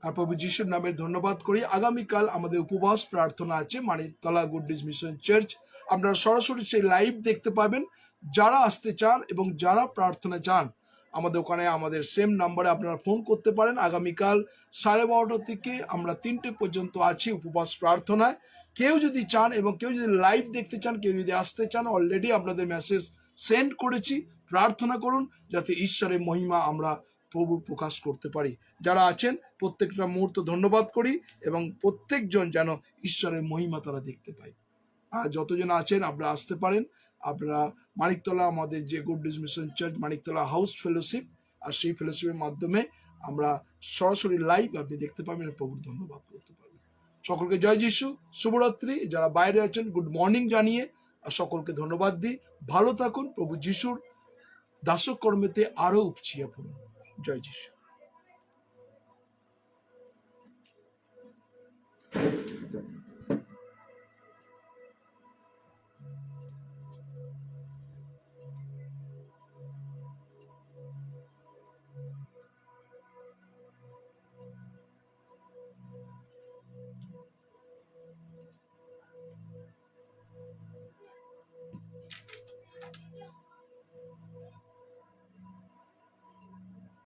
Speaker 1: আর প্রভু যিশুর নামের ধন্যবাদ করি। আগামীকাল আমাদের উপবাস প্রার্থনা আছে Maniktala good news mission church. আপনারা সরাসরি সেই লাইভ দেখতে পাবেন। যারা আসতে চান এবং যারা প্রার্থনা চান, আমাদের ওখানে আমাদের সেম নাম্বারে আপনারা ফোন করতে পারেন। আগামীকাল 12:30 থেকে আমরা 3টে পর্যন্ত আছি উপবাস প্রার্থনায়। কেউ যদি চান এবং কেউ যদি লাইভ দেখতে চান, কেউ যদি আসতে চান, অলরেডি আপনাদের মেসেজ সেন্ড করেছি। প্রার্থনা করুন যাতে ঈশ্বরের মহিমা আমরা প্রভু প্রকাশ করতে পারি। যারা আছেন প্রত্যেকটা মুহূর্ত ধন্যবাদ করি এবং প্রত্যেকজন যেন ঈশ্বরের মহিমা তারা দেখতে পায়। আর যতজন আছেন আপনারা আসতে পারেন। আপনারা মানিকতলা আমাদের যে good news mission church Maniktala house fellowship, আর সেই ফেলোশিপের মাধ্যমে আমরা সরাসরি লাইভ আপনি দেখতে পাবেন, প্রভুর ধন্যবাদ করতে পারবেন। সকলকে জয় যিশু, শুভরাত্রি। যারা বাইরে আছেন গুড মর্নিং জানিয়ে আর সকলকে ধন্যবাদ দিই। ভালো থাকুন, প্রভু যিশুর দাসকর্মেতে আরো উপচিয়ে পড়ুন। জয় যিশু।